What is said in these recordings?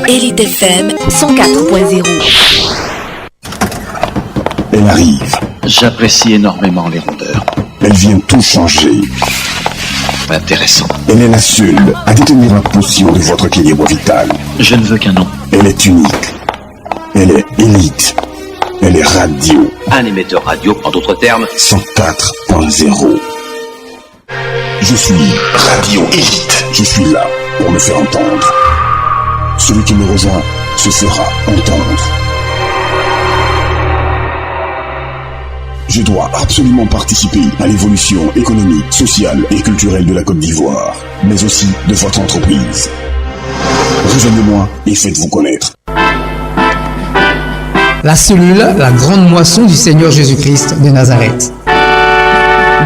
Elite FM 104.0. Elle arrive. J'apprécie énormément les rondeurs. Elle vient tout changer. Intéressant. Elle est la seule à détenir la potion de votre équilibre vital. Je ne veux qu'un nom. Elle est unique. Elle est élite. Elle est radio. Un émetteur radio, en d'autres termes. 104.0. Je suis Radio Élite. Je suis là pour me faire entendre. Celui qui me rejoint se fera entendre. Je dois absolument participer à l'évolution économique, sociale et culturelle de la Côte d'Ivoire, mais aussi de votre entreprise. Rejoignez-moi et faites-vous connaître. La cellule, la grande moisson du Seigneur Jésus-Christ de Nazareth.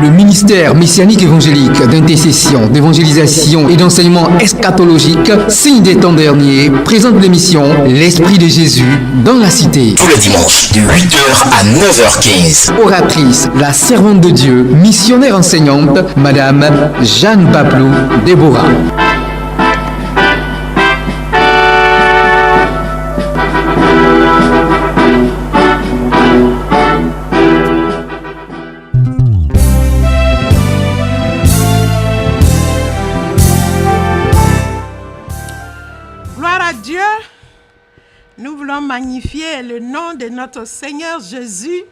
Le ministère messianique évangélique d'intercession, d'évangélisation et d'enseignement eschatologique, signe des temps derniers, présente l'émission L'Esprit de Jésus dans la cité. Tous les dimanches, de 8h à 9h15. Oratrice, la servante de Dieu, missionnaire enseignante, Madame Jeanne Baplou Déborah. Magnifier le nom de notre Seigneur Jésus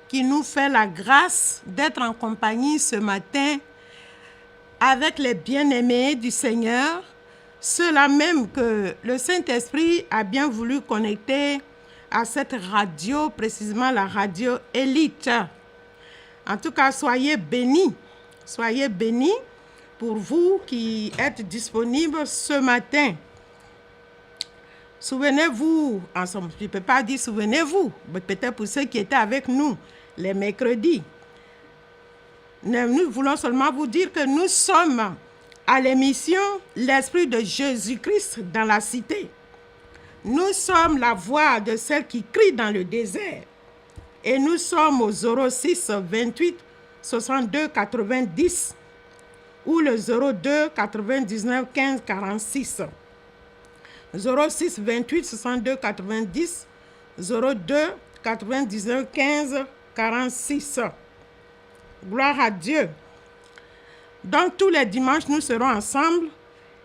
qui nous fait la grâce d'être en compagnie ce matin avec les bien-aimés du Seigneur, ceux-là même que le Saint-Esprit a bien voulu connecter à cette radio, précisément la radio Élite. En tout cas, soyez bénis pour vous qui êtes disponibles ce matin. Souvenez-vous, ensemble, je ne peux pas dire souvenez-vous, mais peut-être pour ceux qui étaient avec nous les mercredis. Nous voulons seulement vous dire que nous sommes à l'émission L'Esprit de Jésus-Christ dans la cité. Nous sommes la voix de celle qui crie dans le désert. Et nous sommes au 06 28 62 90 ou le 02 99 15 46. 06 28 62 90 02 99 15 46. Gloire à Dieu. Donc tous les dimanches nous serons ensemble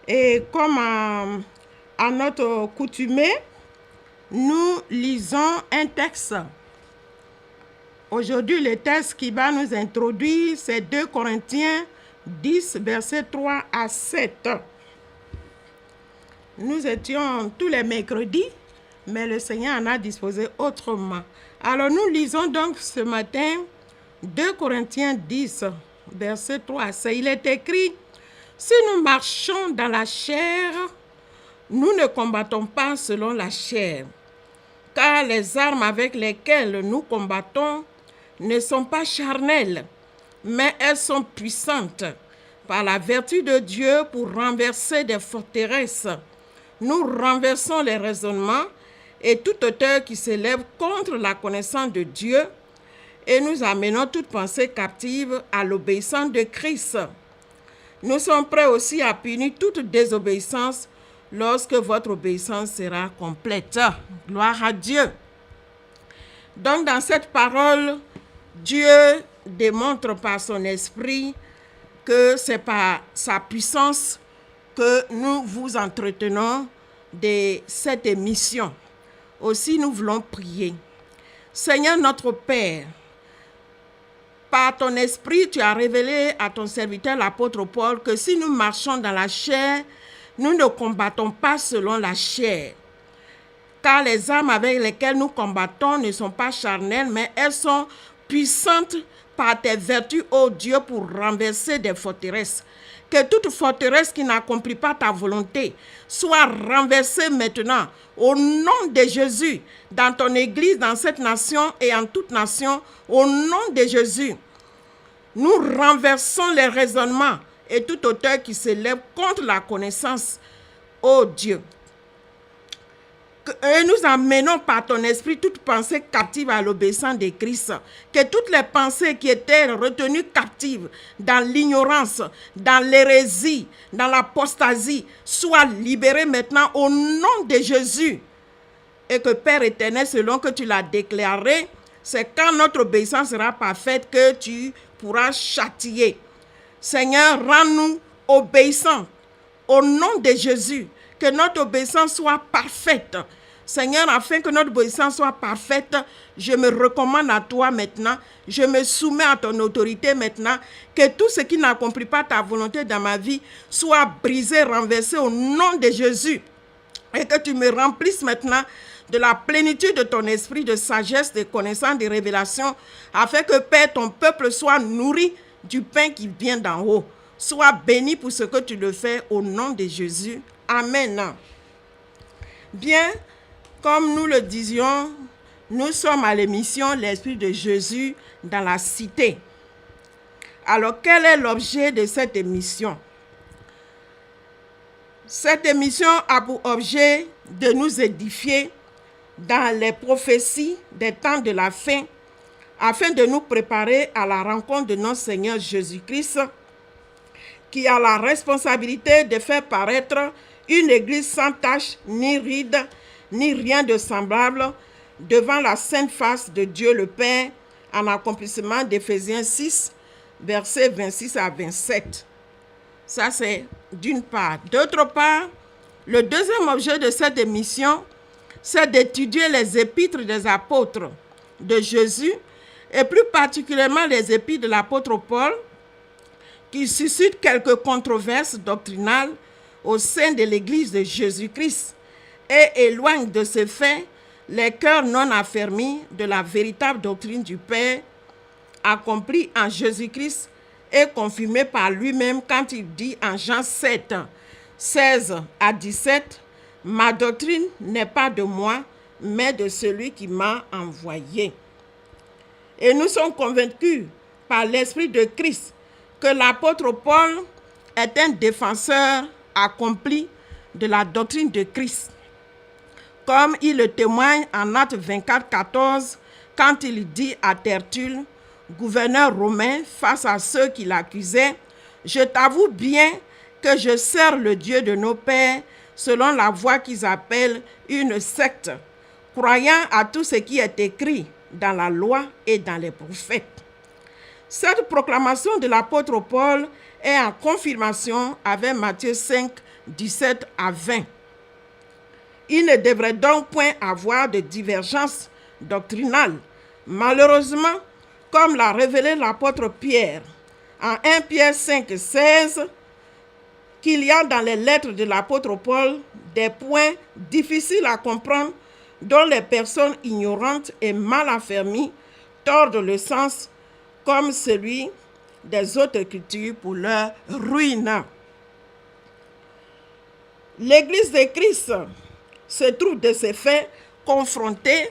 et comme à notre coutumée, nous lisons un texte. Aujourd'hui, le texte qui va nous introduire, c'est 2 Corinthiens 10, versets 3 à 7. Nous étions tous les mercredis, mais le Seigneur en a disposé autrement. Alors nous lisons donc ce matin 2 Corinthiens 10, verset 3 à 7. Il est écrit, « Si nous marchons dans la chair, nous ne combattons pas selon la chair, car les armes avec lesquelles nous combattons ne sont pas charnelles, mais elles sont puissantes par la vertu de Dieu pour renverser des forteresses. Nous renversons les raisonnements et toute hauteur qui s'élève contre la connaissance de Dieu et nous amenons toute pensée captive à l'obéissance de Christ. Nous sommes prêts aussi à punir toute désobéissance lorsque votre obéissance sera complète. » Gloire à Dieu. Donc dans cette parole, Dieu démontre par son esprit que c'est par sa puissance que nous vous entretenons de cette émission. Aussi, nous voulons prier. Seigneur notre Père, par ton esprit, tu as révélé à ton serviteur l'apôtre Paul que si nous marchons dans la chair, nous ne combattons pas selon la chair. Car les armes avec lesquelles nous combattons ne sont pas charnelles, mais elles sont puissantes par tes vertus, ô Dieu, pour renverser des forteresses. Que toute forteresse qui n'accomplit pas ta volonté soit renversée maintenant au nom de Jésus, dans ton église, dans cette nation et en toute nation, au nom de Jésus. Nous renversons les raisonnements et toute hauteur qui s'élève contre la connaissance, ô Dieu. Et nous amenons par ton esprit toute pensée captive à l'obéissance de Christ. Que toutes les pensées qui étaient retenues captives dans l'ignorance, dans l'hérésie, dans l'apostasie, soient libérées maintenant au nom de Jésus. Et que Père éternel, selon que tu l'as déclaré, c'est quand notre obéissance sera parfaite que tu pourras châtier. Seigneur, rends-nous obéissants au nom de Jésus. Que notre obéissance soit parfaite. Seigneur, afin que notre obéissance soit parfaite, je me recommande à toi maintenant. Je me soumets à ton autorité maintenant. Que tout ce qui n'accomplit pas ta volonté dans ma vie soit brisé, renversé au nom de Jésus. Et que tu me remplisses maintenant de la plénitude de ton esprit, de sagesse, de connaissance, de révélation, afin que, Père, ton peuple soit nourri du pain qui vient d'en haut. Sois béni pour ce que tu le fais au nom de Jésus. Amen. Bien, comme nous le disions, nous sommes à l'émission L'Esprit de Jésus dans la cité. Alors, quel est l'objet de cette émission? Cette émission a pour objet de nous édifier dans les prophéties des temps de la fin, afin de nous préparer à la rencontre de notre Seigneur Jésus-Christ, qui a la responsabilité de faire paraître une église sans tache, ni ride, ni rien de semblable, devant la sainte face de Dieu le Père, en accomplissement d'Éphésiens 6, versets 26 à 27. Ça, c'est d'une part. D'autre part, le deuxième objet de cette émission, c'est d'étudier les épîtres des apôtres de Jésus, et plus particulièrement les épîtres de l'apôtre Paul, qui suscitent quelques controverses doctrinales au sein de l'Église de Jésus-Christ et éloignent de ce fait les cœurs non affermis de la véritable doctrine du Père, accomplie en Jésus-Christ et confirmée par lui-même quand il dit en Jean 7, 16 à 17, « Ma doctrine n'est pas de moi, mais de celui qui m'a envoyé. » Et nous sommes convaincus par l'Esprit de Christ que l'apôtre Paul est un défenseur accompli de la doctrine de Christ, comme il le témoigne en Actes 24, 14, quand il dit à Tertulle, gouverneur romain, face à ceux qui l'accusaient, « Je t'avoue bien que je sers le Dieu de nos pères selon la voie qu'ils appellent une secte, croyant à tout ce qui est écrit dans la loi et dans les prophètes. » Cette proclamation de l'apôtre Paul est en confirmation avec Matthieu 5, 17 à 20. Il ne devrait donc point avoir de divergence doctrinale. Malheureusement, comme l'a révélé l'apôtre Pierre en 1 Pierre 5, 16, qu'il y a dans les lettres de l'apôtre Paul des points difficiles à comprendre dont les personnes ignorantes et mal affermies tordent le sens comme celui des autres écritures pour leur ruine. L'Église de Christ se trouve de ce fait confrontée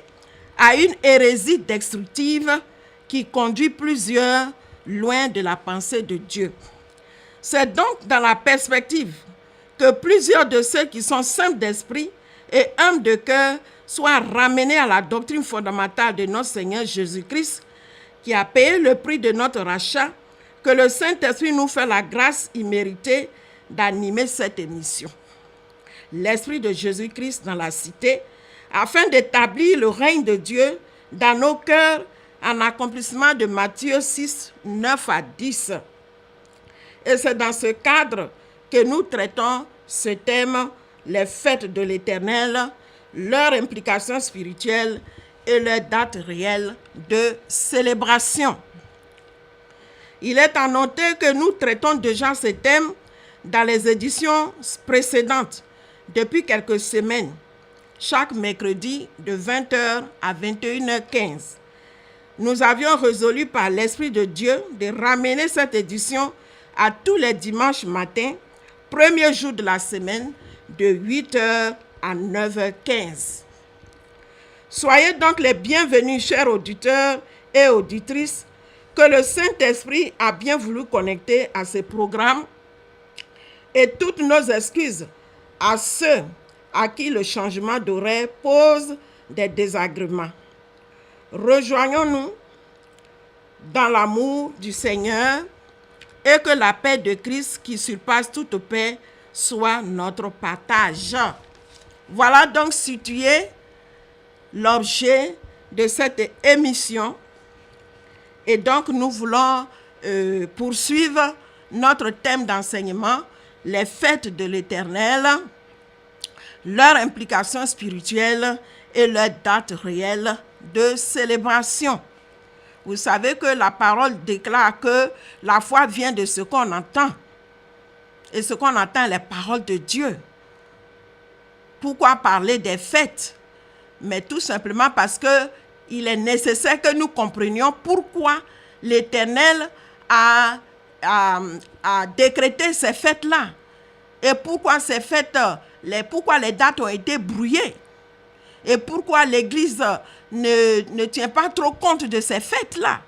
à une hérésie destructive qui conduit plusieurs loin de la pensée de Dieu. C'est donc dans la perspective que plusieurs de ceux qui sont simples d'esprit et humbles de cœur soient ramenés à la doctrine fondamentale de notre Seigneur Jésus-Christ, qui a payé le prix de notre rachat, que le Saint-Esprit nous fait la grâce imméritée d'animer cette émission. L'Esprit de Jésus-Christ dans la cité, afin d'établir le règne de Dieu dans nos cœurs en accomplissement de Matthieu 6, 9 à 10. Et c'est dans ce cadre que nous traitons ce thème, les fêtes de l'Éternel, leur implication spirituelle et leur date réelle de célébration. Il est à noter que nous traitons déjà ce thème dans les éditions précédentes depuis quelques semaines, chaque mercredi de 20h à 21h15. Nous avions résolu par l'Esprit de Dieu de ramener cette édition à tous les dimanches matins, premier jour de la semaine, de 8h à 9h15. Soyez donc les bienvenus, chers auditeurs et auditrices, que le Saint-Esprit a bien voulu connecter à ce programme, et toutes nos excuses à ceux à qui le changement d'horaire pose des désagréments. Rejoignons-nous dans l'amour du Seigneur et que la paix de Christ qui surpasse toute paix soit notre partage. Voilà donc situé l'objet de cette émission. Et donc nous voulons poursuivre notre thème d'enseignement, les fêtes de l'Éternel, leur implication spirituelle et leur date réelle de célébration. Vous savez que la parole déclare que la foi vient de ce qu'on entend. Et ce qu'on entend, les paroles de Dieu. Pourquoi parler des fêtes? Mais tout simplement parce qu'il est nécessaire que nous comprenions pourquoi l'Éternel a décrété ces fêtes-là. Et pourquoi ces fêtes, pourquoi les dates ont été brouillées. Et pourquoi l'Église ne tient pas trop compte de ces fêtes-là.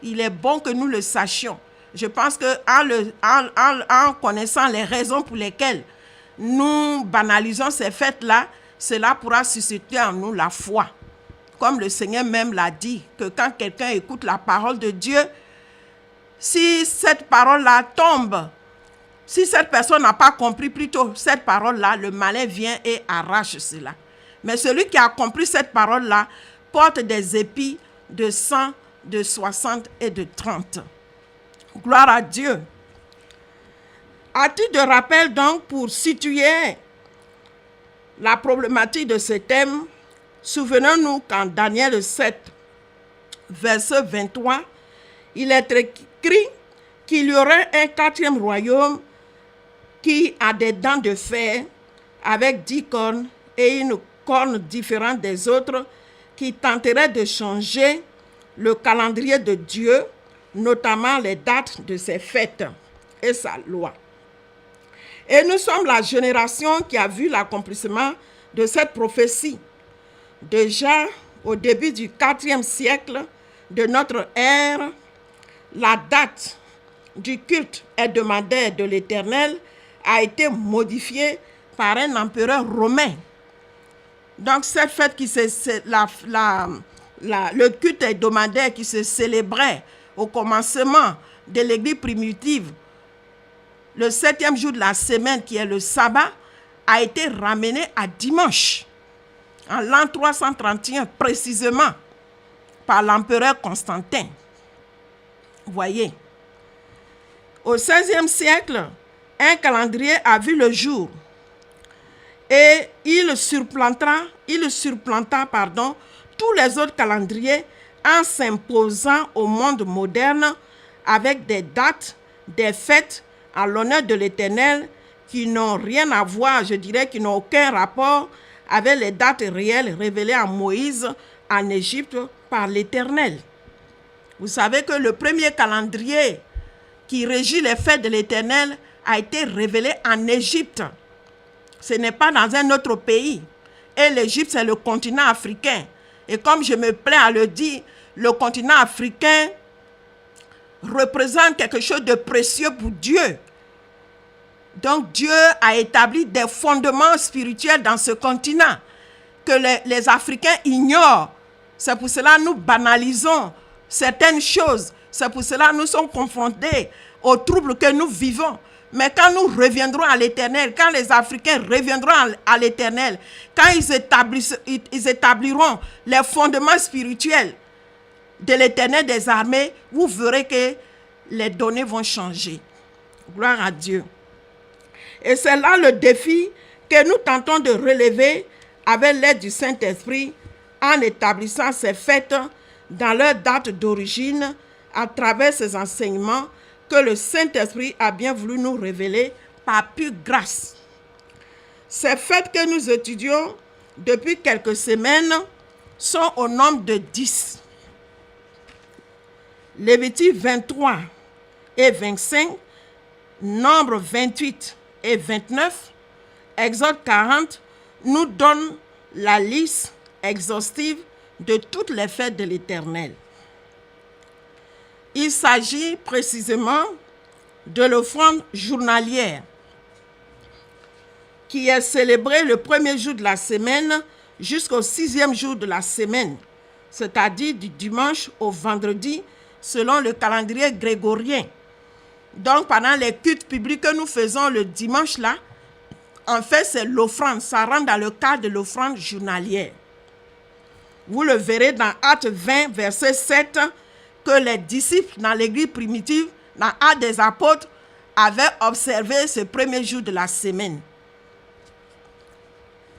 Il est bon que nous le sachions. Je pense qu'en connaissant les raisons pour lesquelles nous banalisons ces fêtes-là, cela pourra susciter en nous la foi. Comme le Seigneur même l'a dit, que quand quelqu'un écoute la parole de Dieu, si cette parole-là tombe, si cette personne n'a pas compris plutôt cette parole-là, le malin vient et arrache cela. Mais celui qui a compris cette parole-là porte des épis de 100, de 60 et de 30. Gloire à Dieu. À titre de rappel donc, pour situer la problématique de ce thème, souvenons-nous qu'en Daniel 7, verset 23, il est écrit qu'il y aurait un quatrième royaume qui a des dents de fer avec 10 cornes et une corne différente des autres qui tenterait de changer le calendrier de Dieu, notamment les dates de ses fêtes et sa loi. Et nous sommes la génération qui a vu l'accomplissement de cette prophétie. Déjà au début du 4e siècle de notre ère, la date du culte hebdomadaire de l'Éternel a été modifiée par un empereur romain. Donc cette fête le culte hebdomadaire qui se célébrait au commencement de l'Église primitive, le 7e jour de la semaine qui est le sabbat, a été ramené à dimanche, en l'an 331 précisément, par l'empereur Constantin. Vous voyez, au 16e siècle, un calendrier a vu le jour et il surplanta tous les autres calendriers en s'imposant au monde moderne avec des dates, des fêtes en l'honneur de l'Éternel qui n'ont rien à voir, je dirais, qui n'ont aucun rapport avec les dates réelles révélées à Moïse en Égypte par l'Éternel. Vous savez que le premier calendrier qui régit les fêtes de l'Éternel a été révélé en Égypte. Ce n'est pas dans un autre pays. Et l'Égypte, c'est le continent africain. Et comme je me plais à le dire, le continent africain représente quelque chose de précieux pour Dieu. Donc Dieu a établi des fondements spirituels dans ce continent que les Africains ignorent. C'est pour cela que nous banalisons certaines choses. C'est pour cela que nous sommes confrontés aux troubles que nous vivons. Mais quand nous reviendrons à l'Éternel, quand les Africains reviendront à l'Éternel, quand ils établiront les fondements spirituels de l'Éternel des armées, vous verrez que les données vont changer. Gloire à Dieu. Et c'est là le défi que nous tentons de relever avec l'aide du Saint-Esprit en établissant ces fêtes dans leur date d'origine à travers ces enseignements que le Saint-Esprit a bien voulu nous révéler par pure grâce. Ces fêtes que nous étudions depuis quelques semaines sont au nombre de 10. Lévitique 23 et 25, Nombre 28 et 29, Exode 40 nous donne la liste exhaustive de toutes les fêtes de l'Éternel. Il s'agit précisément de l'offrande journalière. qui est célébré le premier jour de la semaine jusqu'au 6e jour de la semaine, c'est-à-dire du dimanche au vendredi, selon le calendrier grégorien. Donc, pendant les cultes publics que nous faisons le dimanche là, en fait, c'est l'offrande. Ça rentre dans le cadre de l'offrande journalière. Vous le verrez dans Actes 20, verset 7, que les disciples dans l'église primitive, dans Actes des apôtres, avaient observé ce premier jour de la semaine.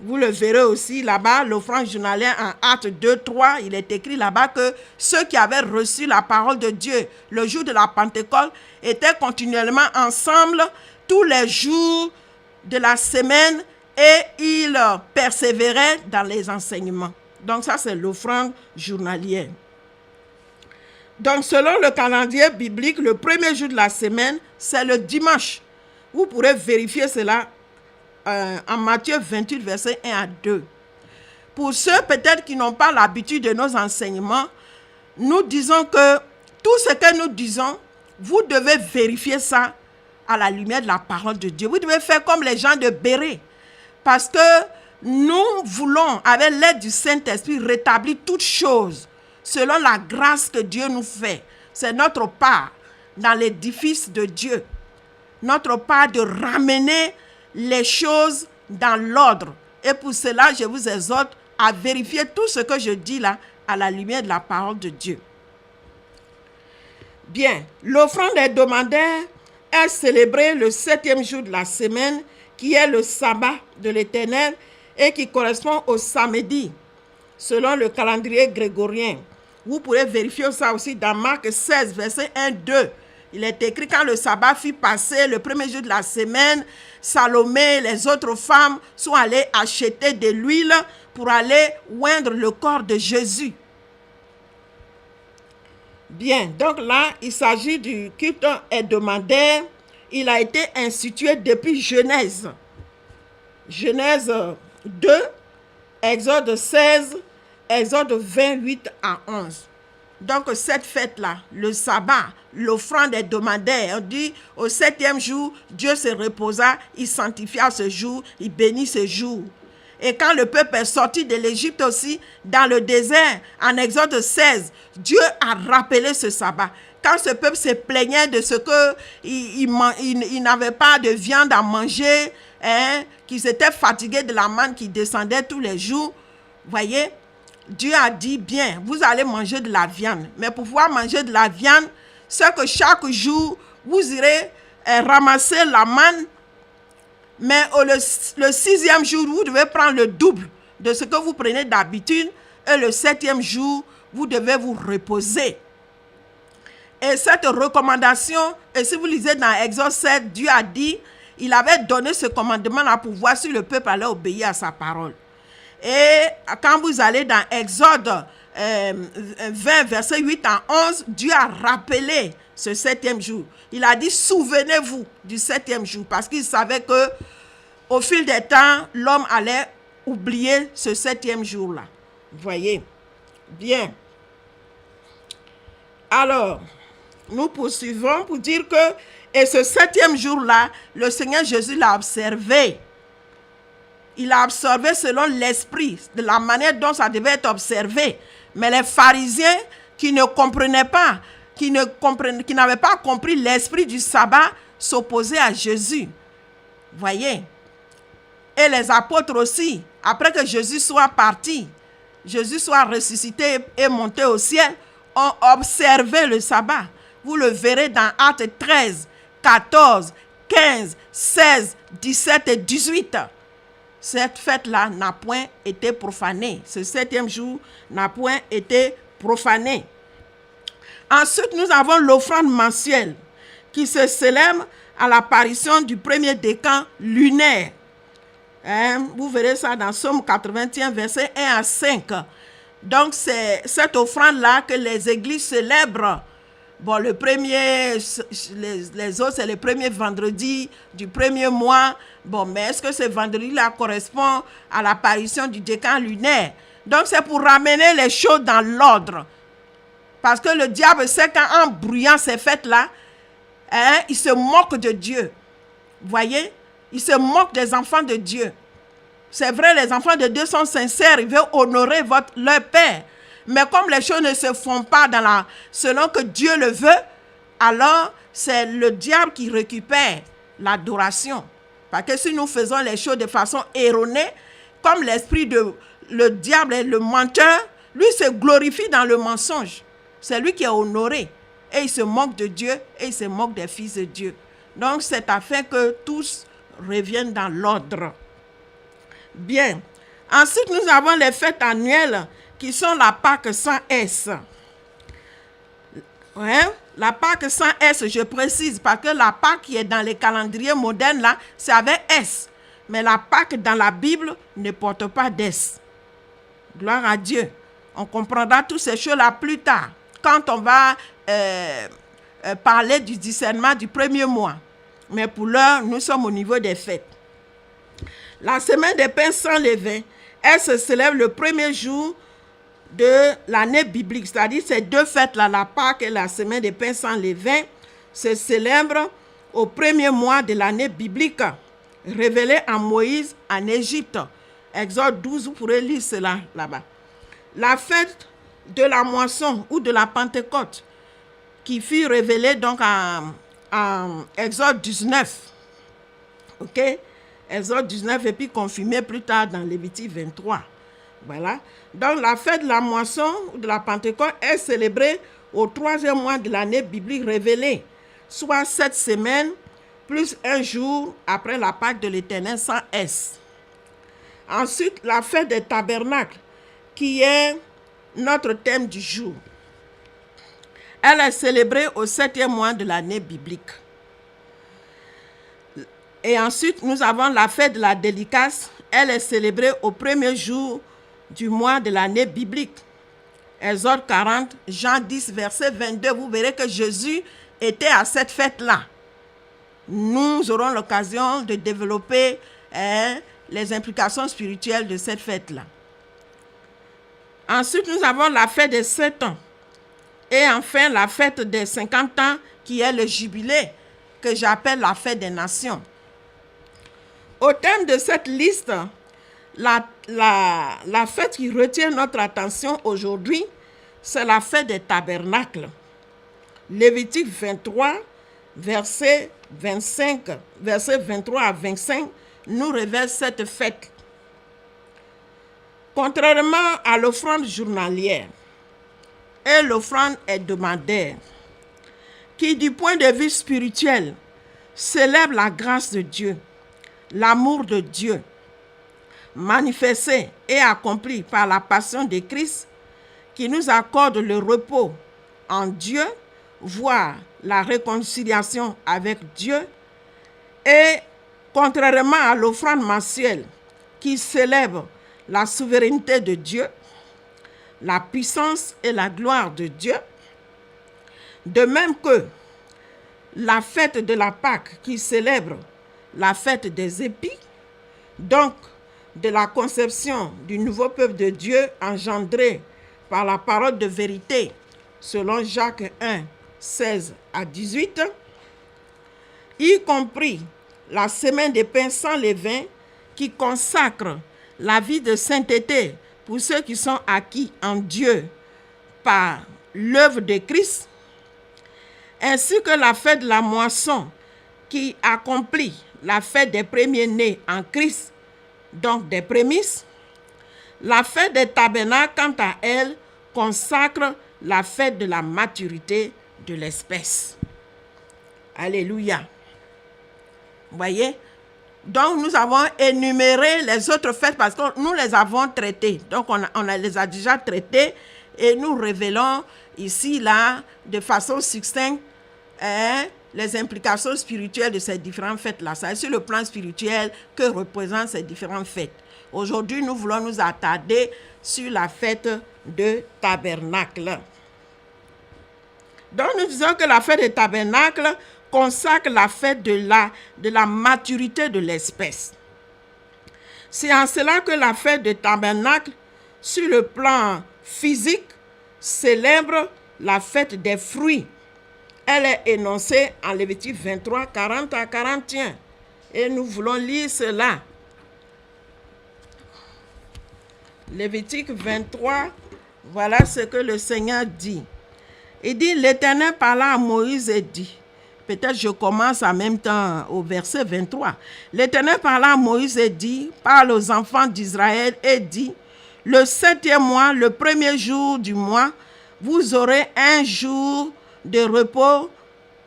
Vous le verrez aussi là-bas, l'offrande journalière en Actes 2, 3, il est écrit là-bas que ceux qui avaient reçu la parole de Dieu le jour de la Pentecôte étaient continuellement ensemble tous les jours de la semaine et ils persévéraient dans les enseignements. Donc ça, c'est l'offrande journalière. Donc selon le calendrier biblique, le premier jour de la semaine, c'est le dimanche. Vous pourrez vérifier cela en Matthieu 28, verset 1 à 2. Pour ceux peut-être qui n'ont pas l'habitude de nos enseignements, nous disons que tout ce que nous disons, vous devez vérifier ça à la lumière de la parole de Dieu. Vous devez faire comme les gens de Béret. Parce que nous voulons, avec l'aide du Saint-Esprit, rétablir toutes choses selon la grâce que Dieu nous fait. C'est notre part dans l'édifice de Dieu. Notre part de ramener les choses dans l'ordre. Et pour cela, je vous exhorte à vérifier tout ce que je dis là à la lumière de la parole de Dieu. Bien, l'offrande hebdomadaire est célébrée le 7e jour de la semaine, qui est le sabbat de l'Éternel et qui correspond au samedi, selon le calendrier grégorien. Vous pourrez vérifier ça aussi dans Marc 16, verset 1-2. Il est écrit, quand le sabbat fut passé, le premier jour de la semaine, Salomé et les autres femmes sont allées acheter de l'huile pour aller oindre le corps de Jésus. Bien, donc là, il s'agit du culte hebdomadaire. Il a été institué depuis Genèse. Genèse 2, Exode 16, Exode 28 à 11. Donc cette fête-là, le sabbat, l'offrande hebdomadaire, on dit au 7e jour, Dieu se reposa, il sanctifia ce jour, il bénit ce jour. Et quand le peuple est sorti de l'Égypte aussi, dans le désert, en Exode 16, Dieu a rappelé ce sabbat. Quand ce peuple se plaignait de ce qu'il n'avait pas de viande à manger, qu'ils étaient fatigués de la manne qui descendait tous les jours, voyez, Dieu a dit, bien, vous allez manger de la viande. Mais pour pouvoir manger de la viande, c'est que chaque jour, vous irez ramasser la manne. Mais le 6e jour, vous devez prendre le double de ce que vous prenez d'habitude. Et le 7e jour, vous devez vous reposer. Et cette recommandation, et si vous lisez dans Exode 7, Dieu a dit, il avait donné ce commandement-là pour voir si le peuple allait obéir à sa parole. Et quand vous allez dans Exode 20, verset 8 à 11, Dieu a rappelé ce 7e jour. Il a dit, souvenez-vous du 7e jour, parce qu'il savait que au fil des temps, l'homme allait oublier ce 7e jour-là. Vous voyez? Bien. Alors, nous poursuivons pour dire que, et ce 7e jour-là, le Seigneur Jésus l'a observé. Il a observé selon l'esprit, de la manière dont ça devait être observé. Mais les pharisiens qui ne comprenaient pas, qui n'avaient pas compris l'esprit du sabbat, s'opposaient à Jésus. Voyez? Et les apôtres aussi, après que Jésus soit parti, Jésus soit ressuscité et monté au ciel, ont observé le sabbat. Vous le verrez dans Actes 13, 14, 15, 16, 17 et 18. Cette fête-là n'a point été profanée. Ce 7e jour n'a point été profané. Ensuite, nous avons l'offrande mensuelle qui se célèbre à l'apparition du premier décan lunaire. Vous verrez ça dans Somme 81, verset 1 à 5. Donc, c'est cette offrande-là que les églises célèbrent. Bon, le premier, les autres, c'est le premier vendredi du premier mois. Bon, mais est-ce que ce vendredi-là correspond à l'apparition du décan lunaire? Donc, c'est pour ramener les choses dans l'ordre. Parce que le diable sait qu'en brouillant ces fêtes-là, il se moque de Dieu. Vous voyez? Il se moque des enfants de Dieu. C'est vrai, les enfants de Dieu sont sincères, ils veulent honorer leur Père. Mais comme les choses ne se font pas selon que Dieu le veut, alors c'est le diable qui récupère l'adoration. Parce que si nous faisons les choses de façon erronée, comme le diable est le menteur, lui se glorifie dans le mensonge. C'est lui qui est honoré. Et il se moque de Dieu et il se moque des fils de Dieu. Donc c'est afin que tous reviennent dans l'ordre. Bien. Ensuite, nous avons les fêtes annuelles qui sont la Pâque sans S. Ouais. La Pâque sans S, je précise, parce que la Pâque qui est dans les calendriers modernes, là, c'est avec S. Mais la Pâque dans la Bible ne porte pas d'S. Gloire à Dieu. On comprendra toutes ces choses-là plus tard, quand on va parler du discernement du premier mois. Mais pour l'heure, nous sommes au niveau des fêtes. La semaine des pains sans levain, elle se célèbre le premier jour de l'année biblique. C'est-à-dire ces deux fêtes-là, la Pâque et la semaine des pains sans levain, se célèbrent au premier mois de l'année biblique, révélée à Moïse en Égypte. Exode 12, vous pourrez lire cela là-bas. La fête de la moisson ou de la Pentecôte, qui fut révélée donc en Exode 19. Ok? Exode 19 et puis confirmé plus tard dans Lévitique 23. Voilà. Donc la fête de la moisson ou de la Pentecôte est célébrée au 3e mois de l'année biblique révélée, soit 7 semaines plus un jour après la Pâque de l'Éternel sans S. Ensuite, la fête des tabernacles, qui est notre thème du jour. Elle est célébrée au 7e mois de l'année biblique. Et ensuite, nous avons la fête de la dédicace. Elle est célébrée au premier jour du mois de l'année biblique. Exode 40, Jean 10, verset 22. Vous verrez que Jésus était à cette fête-là. Nous aurons l'occasion de développer les implications spirituelles de cette fête-là. Ensuite, nous avons la fête des 7 ans. Et enfin, la fête des 50 ans, qui est le jubilé, que j'appelle la fête des nations. Au thème de cette liste, la fête qui retient notre attention aujourd'hui, c'est la fête des tabernacles. Lévitique 23, verset 23 à 25, nous révèle cette fête. Contrairement à l'offrande journalière et l'offrande hebdomadaire, qui du point de vue spirituel célèbre la grâce de Dieu, l'amour de Dieu, manifesté et accompli par la passion de Christ, qui nous accorde le repos en Dieu, voire la réconciliation avec Dieu, et contrairement à l'offrande mensuelle, qui célèbre la souveraineté de Dieu, la puissance et la gloire de Dieu, de même que la fête de la Pâque, qui célèbre la fête des épis, donc de la conception du nouveau peuple de Dieu engendré par la parole de vérité, selon Jacques 1, 16 à 18, y compris la semaine des pains sans levain, qui consacre la vie de sainteté pour ceux qui sont acquis en Dieu par l'œuvre de Christ, ainsi que la fête de la moisson, qui accomplit la fête des premiers-nés en Christ, donc des prémices. La fête des tabernacles, quant à elle, consacre la fête de la maturité de l'espèce. Alléluia. Vous voyez? Donc, nous avons énuméré les autres fêtes parce que nous les avons traitées. Donc, on les a déjà traitées et nous révélons ici, là, de façon succincte, les implications spirituelles de ces différentes fêtes-là. C'est sur le plan spirituel que représentent ces différentes fêtes. Aujourd'hui, nous voulons nous attarder sur la fête de tabernacle. Donc, nous disons que la fête de tabernacle consacre la fête de la maturité de l'espèce. C'est en cela que la fête de tabernacle, sur le plan physique, célèbre la fête des fruits. Elle est énoncée en Lévitique 23, 40 à 41. Et nous voulons lire cela. Lévitique 23, voilà ce que le Seigneur dit. Il dit, l'Éternel parla à Moïse et dit, peut-être je commence en même temps au verset 23. L'Éternel parla à Moïse et dit, parle aux enfants d'Israël et dit, le 7e mois, le 1er jour du mois, vous aurez un jour de repos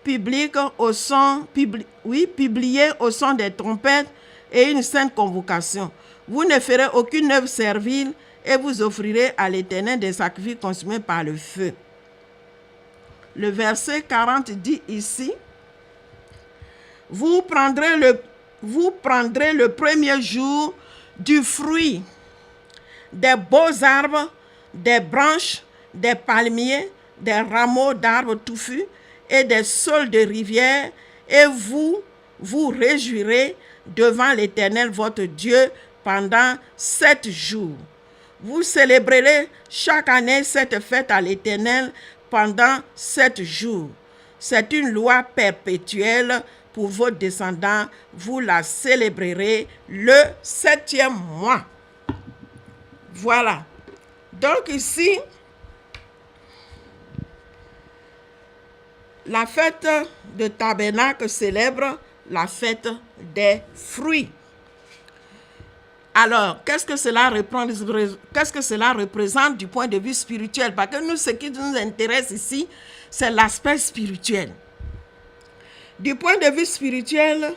public au son, publié au son des trompettes et une sainte convocation. Vous ne ferez aucune œuvre servile et vous offrirez à l'Éternel des sacrifices consumés par le feu. Le verset 40 dit ici, vous prendrez le 1er jour du fruit des beaux arbres, des branches, des palmiers, des rameaux d'arbres touffus et des saules de rivière, et vous vous réjouirez devant l'Éternel votre Dieu pendant 7 jours. Vous célébrerez chaque année cette fête à l'Éternel pendant 7 jours. C'est une loi perpétuelle pour vos descendants. Vous la célébrerez le 7e mois. Voilà. Donc ici, la fête de Tabernacle célèbre la fête des fruits. Alors, qu'est-ce que cela représente du point de vue spirituel? Parce que nous, ce qui nous intéresse ici, c'est l'aspect spirituel. Du point de vue spirituel,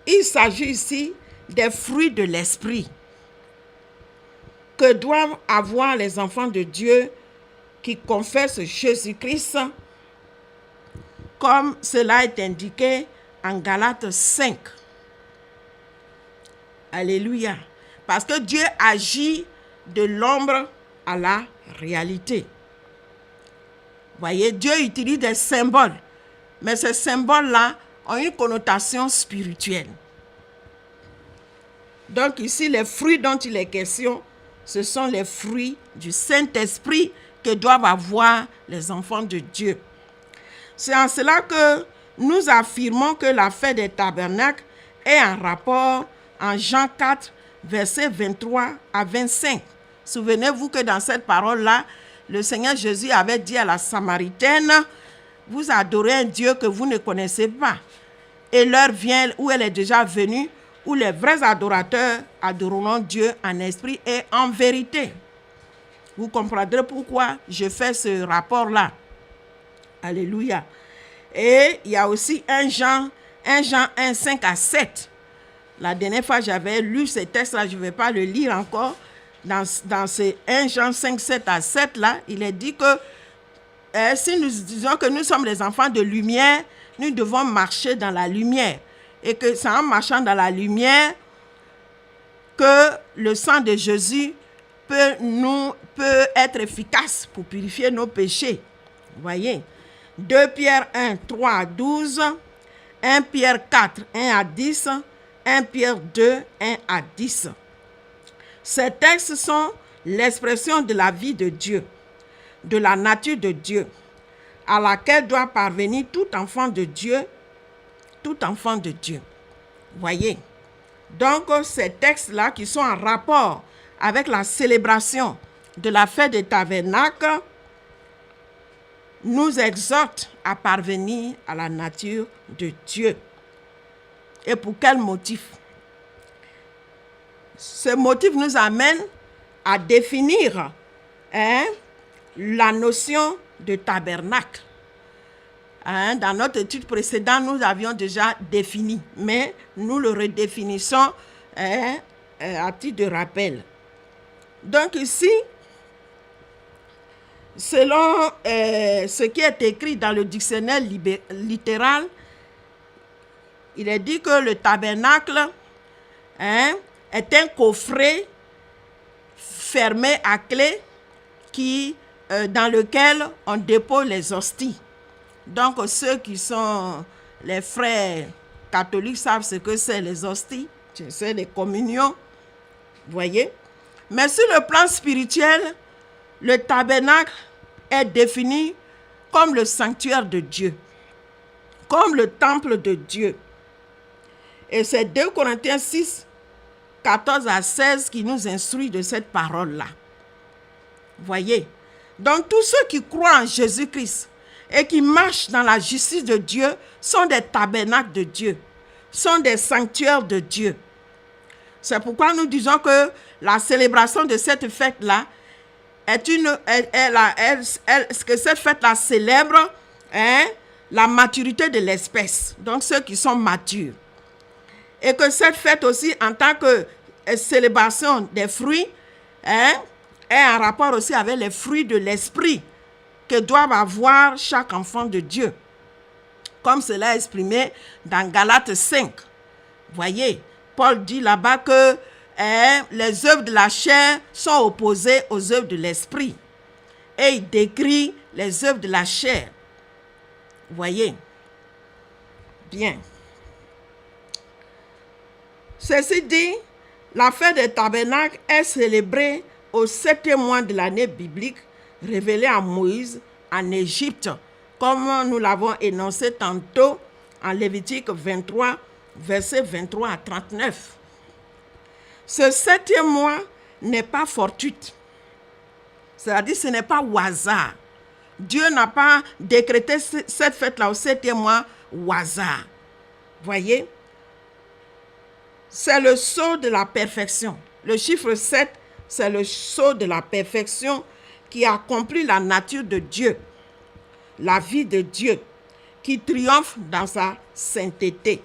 il s'agit ici des fruits de l'esprit que doivent avoir les enfants de Dieu qui confessent Jésus-Christ, comme cela est indiqué en Galates 5. Alléluia. Parce que Dieu agit de l'ombre à la réalité. Voyez, Dieu utilise des symboles, mais ces symboles-là ont une connotation spirituelle. Donc ici, les fruits dont il est question, ce sont les fruits du Saint-Esprit que doivent avoir les enfants de Dieu. C'est en cela que nous affirmons que la fête des tabernacles est en rapport en Jean 4, versets 23 à 25. Souvenez-vous que dans cette parole-là, le Seigneur Jésus avait dit à la Samaritaine, « Vous adorez un Dieu que vous ne connaissez pas. » Et l'heure vient où elle est déjà venue, où les vrais adorateurs adoreront Dieu en esprit et en vérité. Vous comprendrez pourquoi je fais ce rapport-là. Alléluia. Et il y a aussi 1 Jean 1, 5 à 7. La dernière fois, j'avais lu ce texte-là, je ne vais pas le lire encore. Dans ces 1 Jean 5, 7 à 7, là, il est dit que si nous disons que nous sommes les enfants de lumière, nous devons marcher dans la lumière. Et que c'est en marchant dans la lumière que le sang de Jésus peut être efficace pour purifier nos péchés. Vous voyez? 2 Pierre 1, 3 à 12, 1 Pierre 4, 1 à 10, 1 Pierre 2, 1 à 10. Ces textes sont l'expression de la vie de Dieu, de la nature de Dieu, à laquelle doit parvenir tout enfant de Dieu, Voyez. Donc, ces textes-là qui sont en rapport avec la célébration de la fête des tabernacles nous exhortent à parvenir à la nature de Dieu. Et pour quel motif? Ce motif nous amène à définir la notion de tabernacle. Dans notre étude précédente, nous avions déjà défini, mais nous le redéfinissons à titre de rappel. Donc ici, selon ce qui est écrit dans le dictionnaire littéral, il est dit que le tabernacle est un coffret fermé à clé dans lequel on dépose les hosties. Donc, ceux qui sont les frères catholiques savent ce que c'est les hosties, c'est les communions, voyez. Mais sur le plan spirituel, le tabernacle est défini comme le sanctuaire de Dieu, comme le temple de Dieu. Et c'est 2 Corinthiens 6, 14 à 16 qui nous instruit de cette parole-là. Voyez. Donc tous ceux qui croient en Jésus-Christ et qui marchent dans la justice de Dieu sont des tabernacles de Dieu, sont des sanctuaires de Dieu. C'est pourquoi nous disons que la célébration de cette fête-là que cette fête-là célèbre la maturité de l'espèce, donc ceux qui sont matures. Et que cette fête aussi, en tant que célébration des fruits, est en rapport aussi avec les fruits de l'esprit que doivent avoir chaque enfant de Dieu. Comme cela est exprimé dans Galates 5. Voyez, Paul dit là-bas que les œuvres de la chair sont opposées aux œuvres de l'esprit. Et il décrit les œuvres de la chair. Voyez. Bien. Ceci dit, la fête des tabernacles est célébrée au 7e mois de l'année biblique, révélée à Moïse en Égypte, comme nous l'avons énoncé tantôt en Lévitique 23, versets 23 à 39. Ce 7e mois n'est pas fortuit. C'est-à-dire ce n'est pas au hasard. Dieu n'a pas décrété cette fête-là au 7e mois au hasard. Voyez? C'est le sceau de la perfection. Le chiffre 7, c'est le sceau de la perfection qui accomplit la nature de Dieu, la vie de Dieu, qui triomphe dans sa sainteté.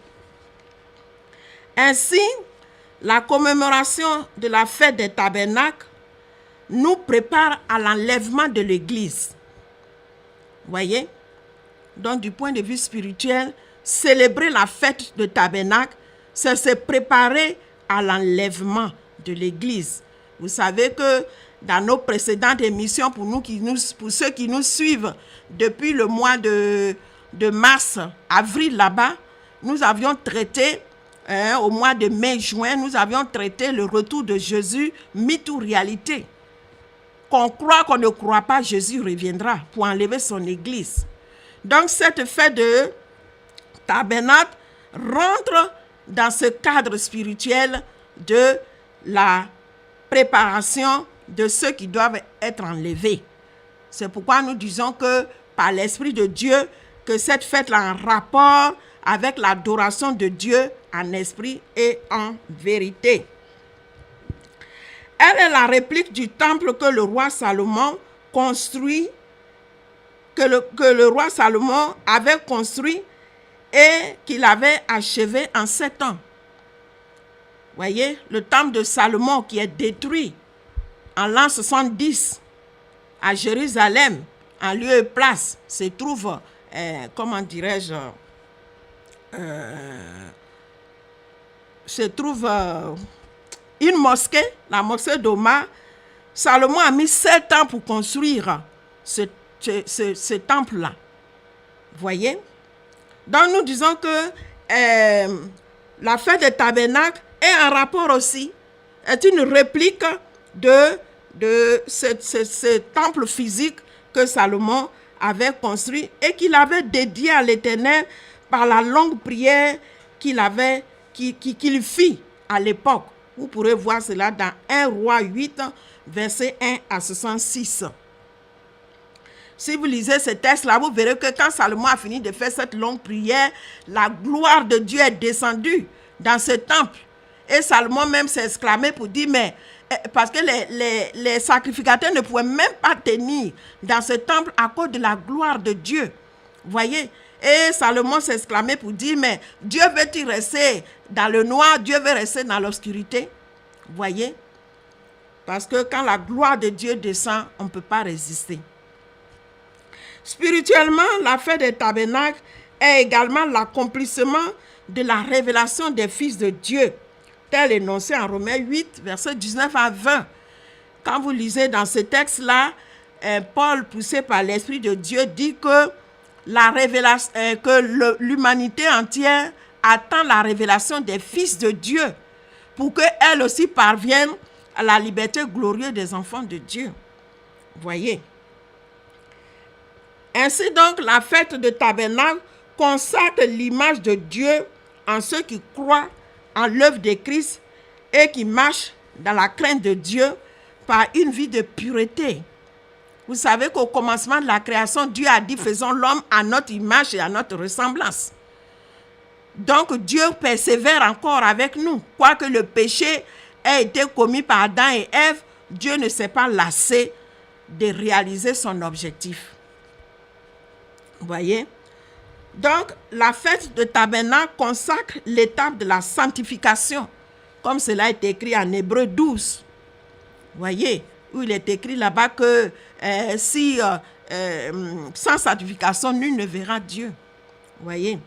Ainsi, la commémoration de la fête des tabernacles nous prépare à l'enlèvement de l'Église. Voyez? Donc, du point de vue spirituel, célébrer la fête de tabernacle, c'est se préparer à l'enlèvement de l'Église. Vous savez que dans nos précédentes émissions, pour ceux qui nous suivent depuis le mois de mars, avril là-bas, nous avions traité, au mois de mai-juin, nous avions traité le retour de Jésus, mythe ou réalité. Qu'on croit, qu'on ne croit pas, Jésus reviendra pour enlever son Église. Donc cette fête de tabernacle rentre dans ce cadre spirituel de la préparation de ceux qui doivent être enlevés. C'est pourquoi nous disons que par l'Esprit de Dieu, que cette fête a un rapport avec l'adoration de Dieu en esprit et en vérité. Elle est la réplique du temple que le roi Salomon construit, que le roi Salomon avait construit et qu'il avait achevé en 7 ans. Voyez, le temple de Salomon qui est détruit en l'an 70 à Jérusalem, en lieu et place, se trouve, comment dirais-je, se trouve une mosquée, la mosquée d'Omar. Salomon a mis 7 ans pour construire ce temple-là. Voyez? Donc nous disons que la fête des tabernacles est en rapport aussi, est une réplique de ce temple physique que Salomon avait construit et qu'il avait dédié à l'Éternel par la longue prière qu'il fit à l'époque. Vous pourrez voir cela dans 1 Roi 8, verset 1 à 66. Si vous lisez ce texte-là, vous verrez que quand Salomon a fini de faire cette longue prière, la gloire de Dieu est descendue dans ce temple. Et Salomon même s'est exclamé pour dire, mais parce que les sacrificateurs ne pouvaient même pas tenir dans ce temple à cause de la gloire de Dieu. Voyez? Et Salomon s'est exclamé pour dire, mais Dieu veut-il rester dans le noir? Dieu veut rester dans l'obscurité? Voyez? Parce que quand la gloire de Dieu descend, on ne peut pas résister. Spirituellement, la fête des tabernacles est également l'accomplissement de la révélation des fils de Dieu, tel énoncé en Romains 8, versets 19 à 20. Quand vous lisez dans ce texte-là, Paul, poussé par l'Esprit de Dieu, dit que l'humanité entière attend la révélation des fils de Dieu pour qu'elle aussi parvienne à la liberté glorieuse des enfants de Dieu. Voyez. Ainsi donc, la fête de tabernacle consacre l'image de Dieu en ceux qui croient en l'œuvre de Christ et qui marchent dans la crainte de Dieu par une vie de pureté. Vous savez qu'au commencement de la création, Dieu a dit « Faisons l'homme à notre image et à notre ressemblance ». Donc Dieu persévère encore avec nous. Quoique le péché ait été commis par Adam et Ève, Dieu ne s'est pas lassé de réaliser son objectif. Vous voyez? Donc, la fête de tabernacle consacre l'étape de la sanctification, comme cela est écrit en Hébreux 12. Vous voyez? Où il est écrit là-bas que sans sanctification, nul ne verra Dieu. Vous voyez?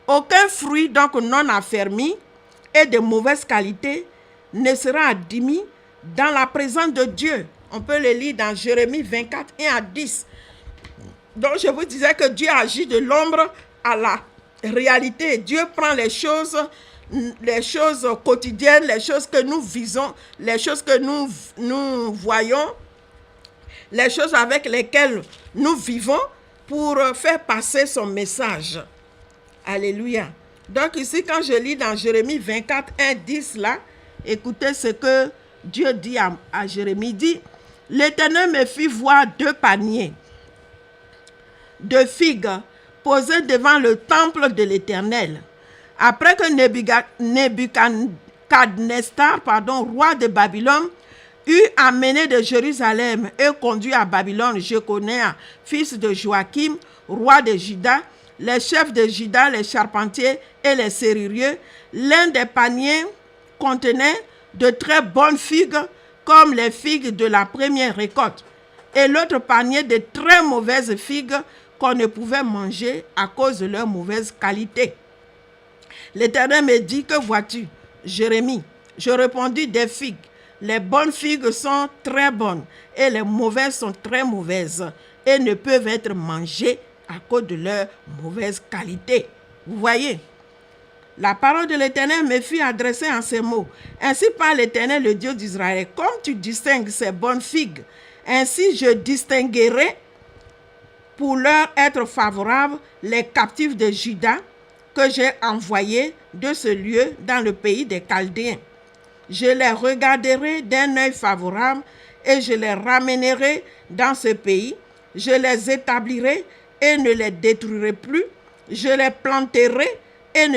Aucun fruit donc non affermi et de mauvaise qualité ne sera admis dans la présence de Dieu. On peut le lire dans Jérémie 24, 1 à 10. Donc je vous disais que Dieu agit de l'ombre à la réalité. Dieu prend les choses quotidiennes, les choses que nous visons, les choses que nous voyons, les choses avec lesquelles nous vivons pour faire passer son message. Alléluia. Donc ici, quand je lis dans Jérémie 24, 1, 10, là, écoutez ce que Dieu dit à Jérémie. Il dit, « L'Éternel me fit voir 2 paniers de figues posés devant le temple de l'Éternel. Après que Nebuchadnezzar, roi de Babylone, eut amené de Jérusalem et conduit à Babylone Jéconia, fils de Joachim, roi de Juda, les chefs de Juda, les charpentiers et les serruriers, l'un des paniers contenait de très bonnes figues, comme les figues de la première récolte, et l'autre panier de très mauvaises figues qu'on ne pouvait manger à cause de leur mauvaise qualité. L'Éternel me dit, que vois-tu, Jérémie? Je répondis, des figues. Les bonnes figues sont très bonnes et les mauvaises sont très mauvaises et ne peuvent être mangées à cause de leur mauvaise qualité. Vous voyez, la parole de l'Éternel me fut adressée en ces mots. Ainsi parle l'Éternel, le Dieu d'Israël. Comme tu distingues ces bonnes figues, ainsi je distinguerai pour leur être favorable les captifs de Juda que j'ai envoyés de ce lieu dans le pays des Chaldéens. Je les regarderai d'un œil favorable et je les ramènerai dans ce pays. Je les établirai et ne les détruirai plus. Je les planterai et je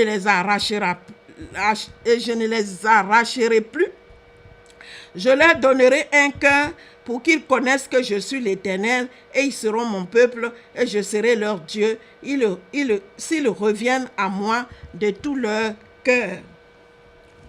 ne les arracherai plus. Je leur donnerai un cœur pour qu'ils connaissent que je suis l'Éternel et ils seront mon peuple et je serai leur Dieu s'ils reviennent à moi de tout leur cœur.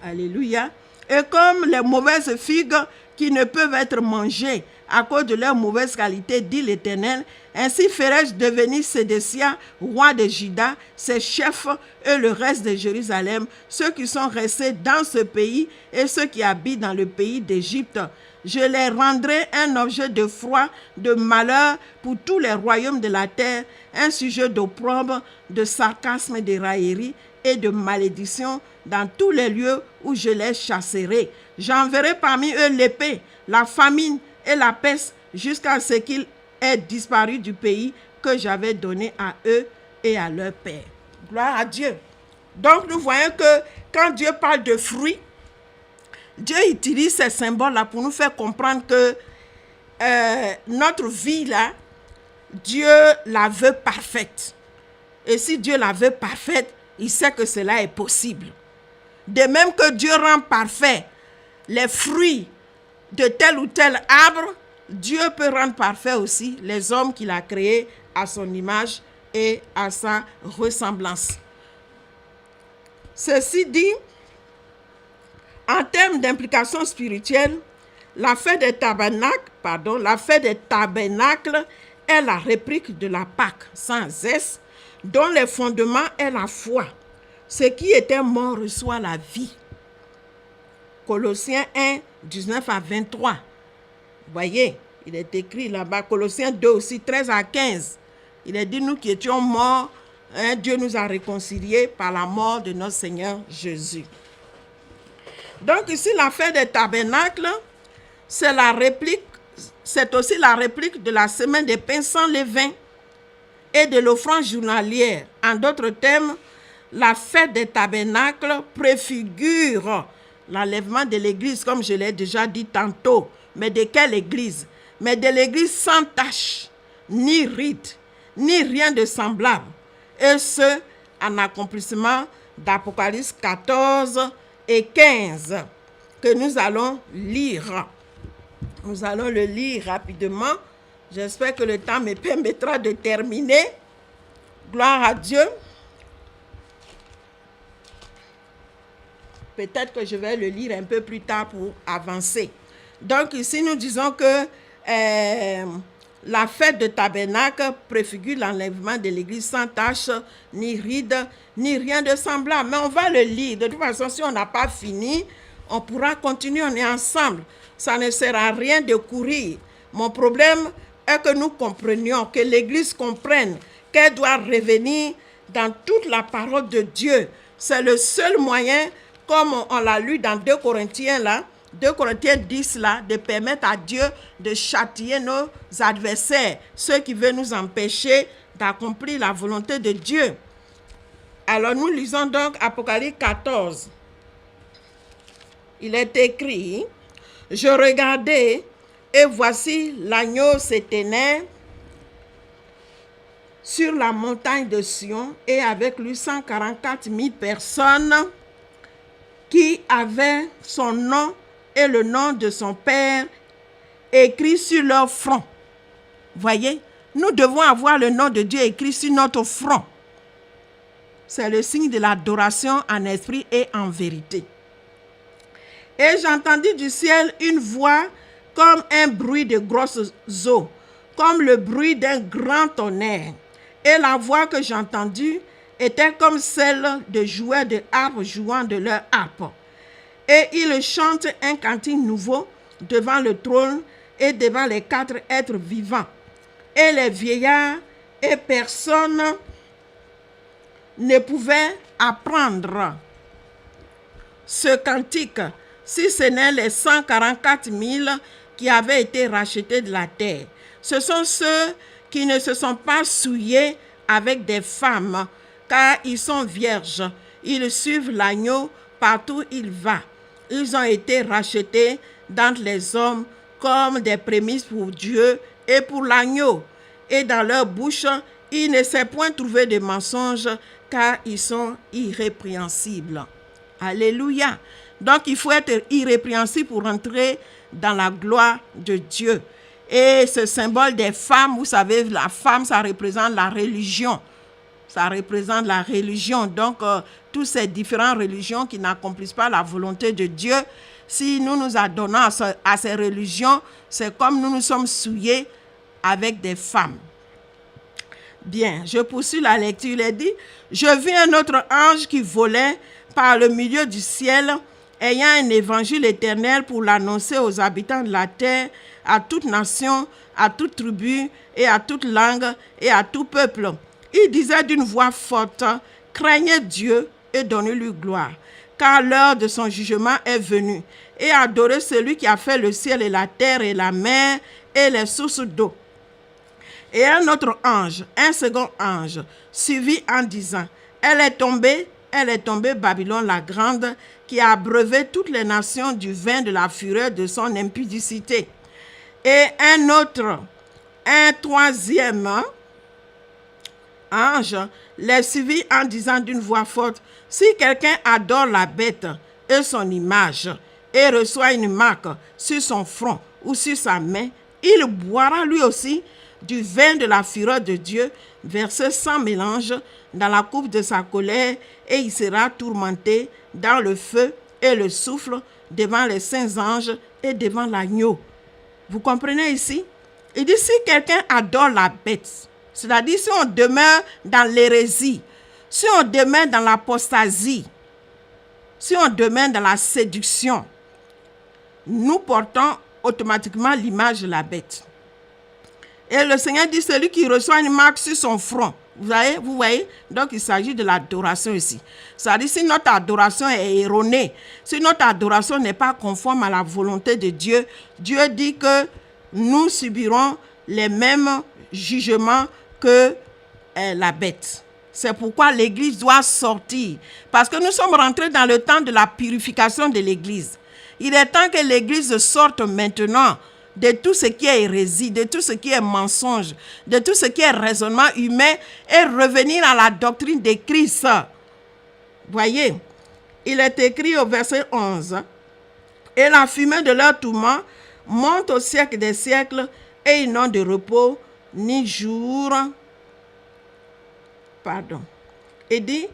Alléluia. Et comme les mauvaises figues qui ne peuvent être mangées à cause de leur mauvaise qualité, dit l'Éternel, ainsi ferai-je devenir Sédécia, roi de Juda, ses chefs et le reste de Jérusalem, ceux qui sont restés dans ce pays et ceux qui habitent dans le pays d'Égypte. Je les rendrai un objet de froid, de malheur pour tous les royaumes de la terre, un sujet d'opprobre, de sarcasme et de raillerie et de malédiction dans tous les lieux où je les chasserai. J'enverrai parmi eux l'épée, la famine et la peste jusqu'à ce qu'ils aient disparu du pays que j'avais donné à eux et à leur père. Gloire à Dieu. Donc nous voyons que quand Dieu parle de fruits, Dieu utilise ces symboles-là pour nous faire comprendre que notre vie-là, Dieu la veut parfaite. Et si Dieu la veut parfaite, il sait que cela est possible. De même que Dieu rend parfait les fruits de tel ou tel arbre, Dieu peut rendre parfait aussi les hommes qu'il a créés à son image et à sa ressemblance. Ceci dit, en termes d'implication spirituelle, la fête des tabernacles est la réplique de la Pâque sans S, dont le fondement est la foi. Ce qui était mort reçoit la vie. Colossiens 1, 19 à 23. Vous voyez, il est écrit là-bas, Colossiens 2 aussi, 13 à 15. Il est dit, nous qui étions morts, Dieu nous a réconciliés par la mort de notre Seigneur Jésus. Donc ici, la fête des tabernacles, c'est aussi la réplique de la semaine des pains sans levain et de l'offrande journalière. En d'autres termes, la fête des tabernacles préfigure l'enlèvement de l'église, comme je l'ai déjà dit tantôt. Mais de quelle église? Mais de l'église sans tache, ni ride, ni rien de semblable. Et ce, en accomplissement d'Apocalypse 14 et 15, que nous allons lire. Nous allons le lire rapidement. J'espère que le temps me permettra de terminer. Gloire à Dieu. Peut-être que je vais le lire un peu plus tard pour avancer. Donc ici, nous disons que la fête de tabernacle préfigure l'enlèvement de l'église sans tache, ni ride, ni rien de semblable. Mais on va le lire. De toute façon, si on n'a pas fini, on pourra continuer, on est ensemble. Ça ne sert à rien de courir. Mon problème est que nous comprenions, que l'Église comprenne qu'elle doit revenir dans toute la parole de Dieu. C'est le seul moyen, comme on l'a lu dans 2 Corinthiens 10 là, de permettre à Dieu de châtier nos adversaires, ceux qui veulent nous empêcher d'accomplir la volonté de Dieu. Alors nous lisons donc Apocalypse 14. Il est écrit: je regardais, et voici l'agneau s'éteignait sur la montagne de Sion, et avec lui 144 000 personnes qui avaient son nom et le nom de son Père écrit sur leur front. Voyez, nous devons avoir le nom de Dieu écrit sur notre front. C'est le signe de l'adoration en esprit et en vérité. Et j'entendis du ciel une voix comme un bruit de grosses eaux, comme le bruit d'un grand tonnerre. Et la voix que j'entendis était comme celle de joueurs de harpe jouant de leur harpe. Et ils chantent un cantique nouveau devant le trône et devant les 4 êtres vivants. Et les vieillards et personne ne pouvait apprendre ce cantique, si ce n'est les 144 000 qui avaient été rachetés de la terre. Ce sont ceux qui ne se sont pas souillés avec des femmes, car ils sont vierges. Ils suivent l'agneau partout où il va. Ils ont été rachetés d'entre les hommes comme des prémices pour Dieu et pour l'agneau. Et dans leur bouche, il ne s'est point trouvé de mensonge, car ils sont irrépréhensibles. Alléluia. Donc, il faut être irrépréhensible pour entrer dans la gloire de Dieu. Et ce symbole des femmes, vous savez, la femme, ça représente la religion. Ça représente la religion. Donc, toutes ces différentes religions qui n'accomplissent pas la volonté de Dieu, si nous nous adonnons à ces religions, c'est comme nous nous sommes souillés avec des femmes. Bien, je poursuis la lecture. Il est dit: je vis un autre ange qui volait par le milieu du ciel, ayant un évangile éternel pour l'annoncer aux habitants de la terre, à toute nation, à toute tribu et à toute langue et à tout peuple. Il disait d'une voix forte: craignez Dieu et donnez-lui gloire, car l'heure de son jugement est venue, et adorez celui qui a fait le ciel et la terre et la mer et les sources d'eau. Et un autre ange, un second ange, suivit en disant: elle est tombée, Babylone la grande, qui a abreuvé toutes les nations du vin de la fureur de son impudicité. Et un troisième ange les suivit en disant d'une voix forte: si quelqu'un adore la bête et son image, et reçoit une marque sur son front ou sur sa main, il boira lui aussi du vin de la fureur de Dieu, versé sans mélange dans la coupe de sa colère, et il sera tourmenté dans le feu et le souffle devant les saints anges et devant l'agneau. Vous comprenez ici? Il dit: si quelqu'un adore la bête, c'est-à-dire si on demeure dans l'hérésie, si on demeure dans l'apostasie, si on demeure dans la séduction, nous portons automatiquement l'image de la bête. Et le Seigneur dit: celui qui reçoit une marque sur son front. Vous voyez? Donc, il s'agit de l'adoration ici. C'est-à-dire, si notre adoration est erronée, si notre adoration n'est pas conforme à la volonté de Dieu, Dieu dit que nous subirons les mêmes jugements que la bête. C'est pourquoi l'Église doit sortir. Parce que nous sommes rentrés dans le temps de la purification de l'Église. Il est temps que l'Église sorte maintenant de tout ce qui est hérésie, de tout ce qui est mensonge, de tout ce qui est raisonnement humain et revenir à la doctrine de Christ. Voyez, il est écrit au verset 11, « Et la fumée de leur tourment monte au siècle des siècles et ils n'ont de repos ni jour. » Pardon. Il dit,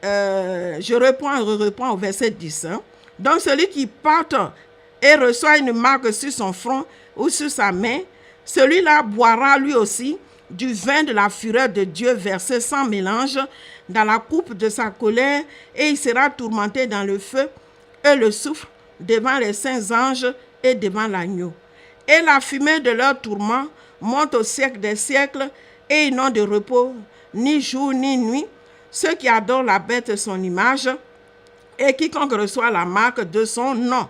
je reprends au verset 10. Donc celui qui porte et reçoit une marque sur son front ou sur sa main, celui-là boira lui aussi du vin de la fureur de Dieu versé sans mélange dans la coupe de sa colère, et il sera tourmenté dans le feu et le soufre devant les saints anges et devant l'agneau. Et la fumée de leur tourment monte au siècle des siècles, et ils n'ont de repos ni jour ni nuit, ceux qui adorent la bête et son image, et quiconque reçoit la marque de son nom.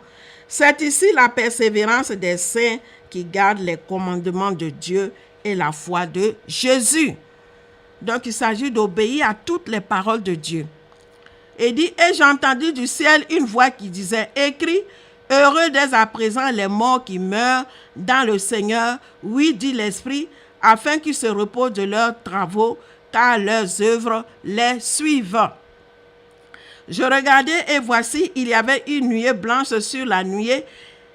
C'est ici la persévérance des saints qui gardent les commandements de Dieu et la foi de Jésus. Donc il s'agit d'obéir à toutes les paroles de Dieu. Et dit, et j'ai entendu du ciel une voix qui disait, écrit, heureux dès à présent les morts qui meurent dans le Seigneur, oui, dit l'Esprit, afin qu'ils se reposent de leurs travaux, car leurs œuvres les suivent. Je regardais et voici, il y avait une nuée blanche. Sur la nuée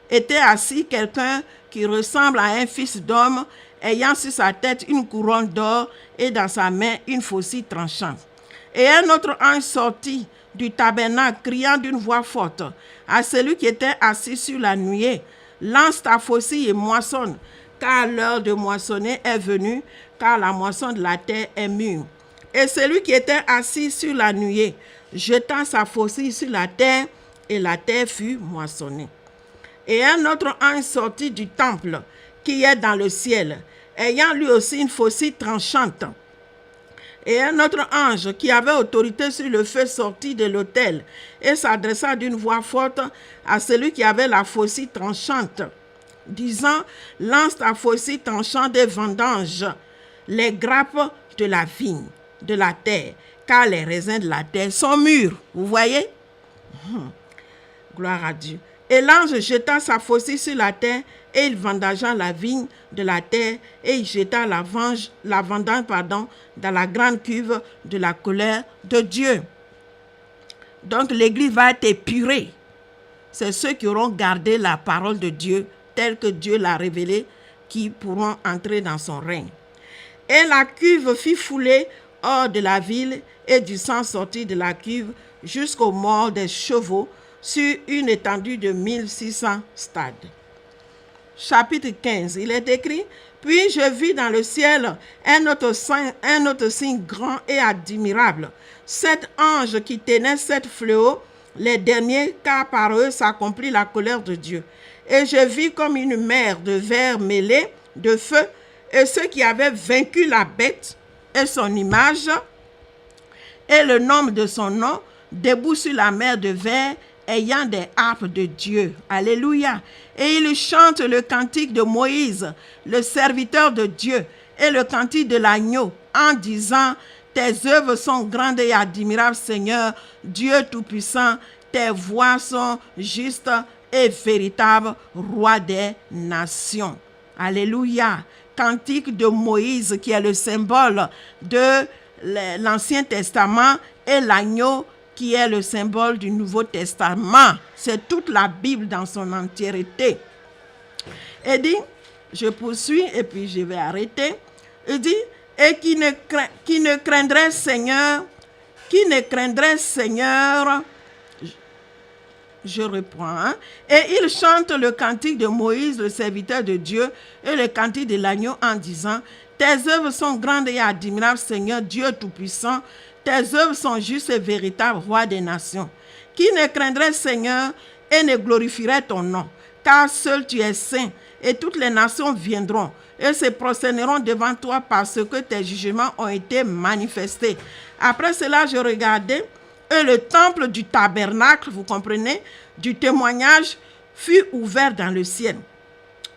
était assis quelqu'un qui ressemble à un fils d'homme, ayant sur sa tête une couronne d'or et dans sa main une faucille tranchante. Et un autre ange sortit du tabernacle, criant d'une voix forte à celui qui était assis sur la nuée, lance ta faucille et moissonne, car l'heure de moissonner est venue, car la moisson de la terre est mûre. Et celui qui était assis sur la nuée jeta sa faucille sur la terre, et la terre fut moissonnée. Et un autre ange sortit du temple qui est dans le ciel, ayant lui aussi une faucille tranchante. Et un autre ange qui avait autorité sur le feu sortit de l'autel et s'adressa d'une voix forte à celui qui avait la faucille tranchante, disant, lance ta faucille tranchante et vendange les grappes de la vigne, de la terre, car les raisins de la terre sont mûrs. Vous voyez? Gloire à Dieu. Et l'ange jeta sa faucille sur la terre, et il vendangea la vigne de la terre, et il jeta la vendange dans la grande cuve de la colère de Dieu. Donc l'église va être épurée. C'est ceux qui auront gardé la parole de Dieu telle que Dieu l'a révélée qui pourront entrer dans son règne. Et la cuve fut foulée hors de la ville, et du sang sortit de la cuve jusqu'aux morts des chevaux sur une étendue de 1600 stades. Chapitre 15, il est écrit, puis je vis dans le ciel un autre signe grand et admirable, 7 anges qui tenaient 7 fléaux, les derniers, car par eux s'accomplit la colère de Dieu. Et je vis comme une mer de verre mêlé de feu, et ceux qui avaient vaincu la bête et son image et le nom de son nom, debout sur la mer de verre, ayant des harpes de Dieu. Alléluia. Et ils chantent le cantique de Moïse, le serviteur de Dieu, et le cantique de l'agneau, en disant, tes œuvres sont grandes et admirables, Seigneur, Dieu Tout-Puissant, tes voies sont justes et véritables, Roi des nations. Alléluia. Cantique de Moïse, qui est le symbole de l'Ancien Testament, et l'agneau, qui est le symbole du Nouveau Testament. C'est toute la Bible dans son entièreté. Il dit, je poursuis et puis je vais arrêter. Il dit, et qui ne craindrait Seigneur, je reprends, et il chante le cantique de Moïse, le serviteur de Dieu, et le cantique de l'agneau en disant, tes œuvres sont grandes et admirables, Seigneur, Dieu Tout-Puissant, tes œuvres sont justes et véritables, Roi des nations. Qui ne craindrait Seigneur et ne glorifierait ton nom, car seul tu es saint, et toutes les nations viendront et se prosterneront devant toi parce que tes jugements ont été manifestés. Après cela, je regardais, et le temple du tabernacle, vous comprenez, du témoignage, fut ouvert dans le ciel.